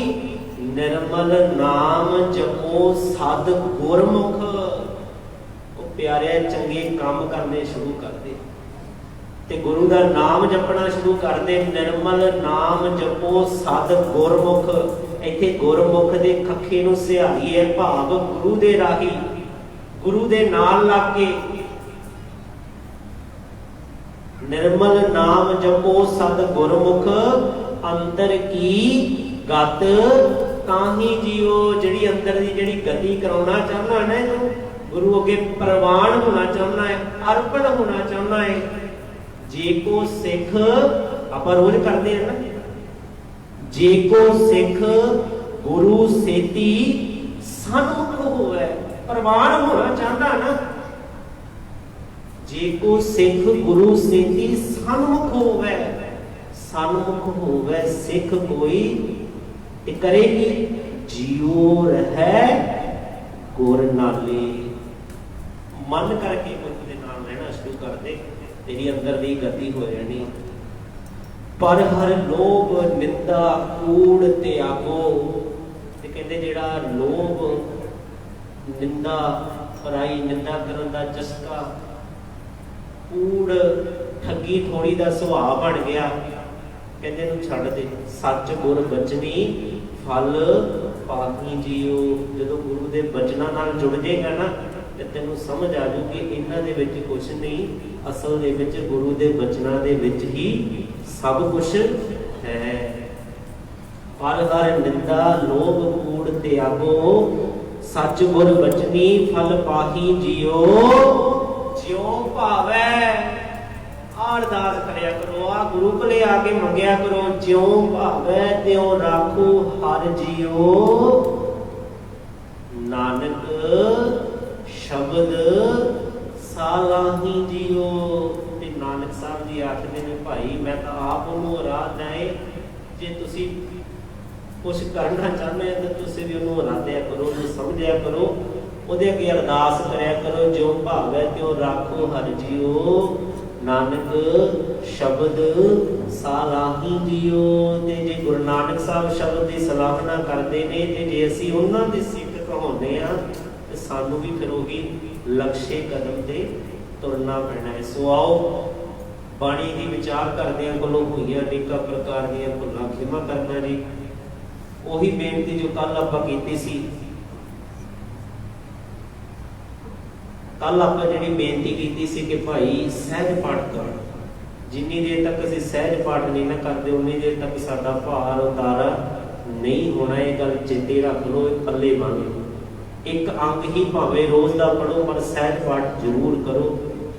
निर्मल नाम जपो सद गुरमुख। प्यारे चंगे काम करने शुरू कर दे ते गुरु का नाम जपना शुरू कर दे। निर्मल नाम जपो सद गुरमुख, इत्थे गुरमुख दे खखे नूं सिहारी है, भाव गुरु दे राही, गुरु दे नाल लग के। निर्मल नाम जपो सद गुरमुख, अंतर की गत ताही जियो। जिहड़ी अंदर दी जिहड़ी गति कराउणा चाहना ना, इहनूं गुरु अगे प्रवान होना चाहना है, अर्पण होना चाहना है। जे को सिख आप रोज करते हैं ना, जे को सिख गुरु सेती सन्मुख होवे, प्रवान होना चाहता ना। जे को सिख गुरु सेती सन्मुख होवे, सन्मुख होवे सिख कोई ते करेगी जियो रहे गुर नाले। मन करके गुरु के नाम रहना शुरू कर दे, तेरी अंदर दी गति हो जानी। पर हर लोभ निंदा कूड़ त्यागो, ते कहते जेड़ा लोभ निंदा पराई निंदा करन दा चस्का, कूड़ ठगी थोड़ी दा सुभाव बन गया, कहते नूं छड्ड दे। सच गुर बचनी फल पाही जियो। जदों गुरु दे बचनां नाल जुड़ जाएगा ना, तेनू समझ आ जूगी इन्हां दे विच कुछ नहीं, असल दे विच गुरु दे बचनां दे विच ही सब कुछ है। पर हर निंदा लोभ कूड़ त्यागो, सच गुर बचनी फल पाही जियो। ज्यों भावै अरदास करया करो, आ गुरु कोले आके मंगया करो। ज्यों भावै त्यों राखो हर जियो, नानक शब्द सालाही जियो। ते नानक साहब जी आखते ने भाई मैं तो आप उन्होंने राह है, जे तुसी कुछ करना चाहते हैं तो तुसी भी उन्होंने राधिया करो, समझिया करो, ਉਹਦੇ अगे अरदास करया करो। जो भावै त्यों राखो हर जियो, नानक शब्द सालाही जियो। ते जे गुरु नानक साहब शब्द की सलाहना करते हैं, ते जे असीं उन्हां दी सिफ़त कहाउने आ, सानू भी फिर वही लक्ष्य कदम से तुरना पैना है। सो आओ बाणी की विचार करदियां कोलों होईयां अनेक प्रकार दी भुलां खिमा करना जी। वही बेनती जो कल आपां कीती सी, कल आपां जिहड़ी बेनती कीती सी कि भाई सहज पाठ कर। जिन्नी देर तक असीं सहज पाठ नहीं ना करते, उन्नी देर तक साडा भार उतारा नहीं होना। ये गल चेते रख लो, पल्ले बन लो। एक अंग ही भावे रोज का पढ़ो, पर सहज पाठ जरूर करो,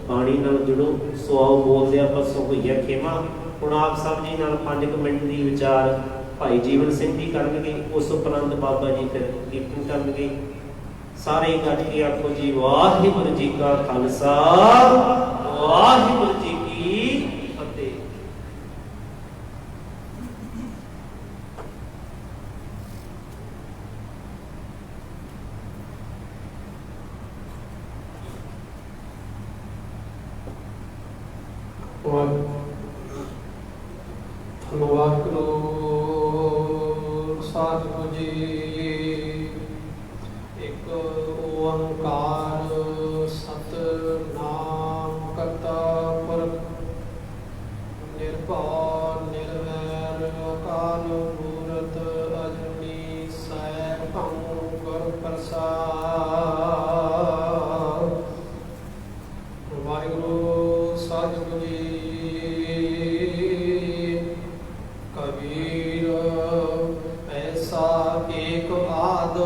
बाणी नाल जुड़ो। सो आओ बोलदे आ परसों होईया खेमा। हुण आप सब जी नाल 5 मिनट दी विचार भाई जीवन सिंह जी करनगे, उस उपरंत बाबा जी फिर कीर्तन करनगे। सारे गज के आखो जी वाहिगुरू जी का खालसा, वाहिगुरू जी की फतेह। ਵਾਹਿਗੁਰੂ ਸਾਹਿਬ ਜੀ। ਇੱਕ ਓੰਕਾਰ ਸਤਿਨਾਮ ਕਰਤਾ ਪੁਰਖ ਨਿਰਭਉ ਨਿਰਵੈਰ ਅਕਾਲ ਮੂਰਤ ਅਜੂਨੀ ਸੈਭੰ ਗੁਰ ਪ੍ਰਸਾਦਿ। ਵਾਹਿਗੁਰੂ ਸਾਹਿਬ ਜੀ। ਕਬੀਰ ਐਸਾ ਏਕ ਆਦ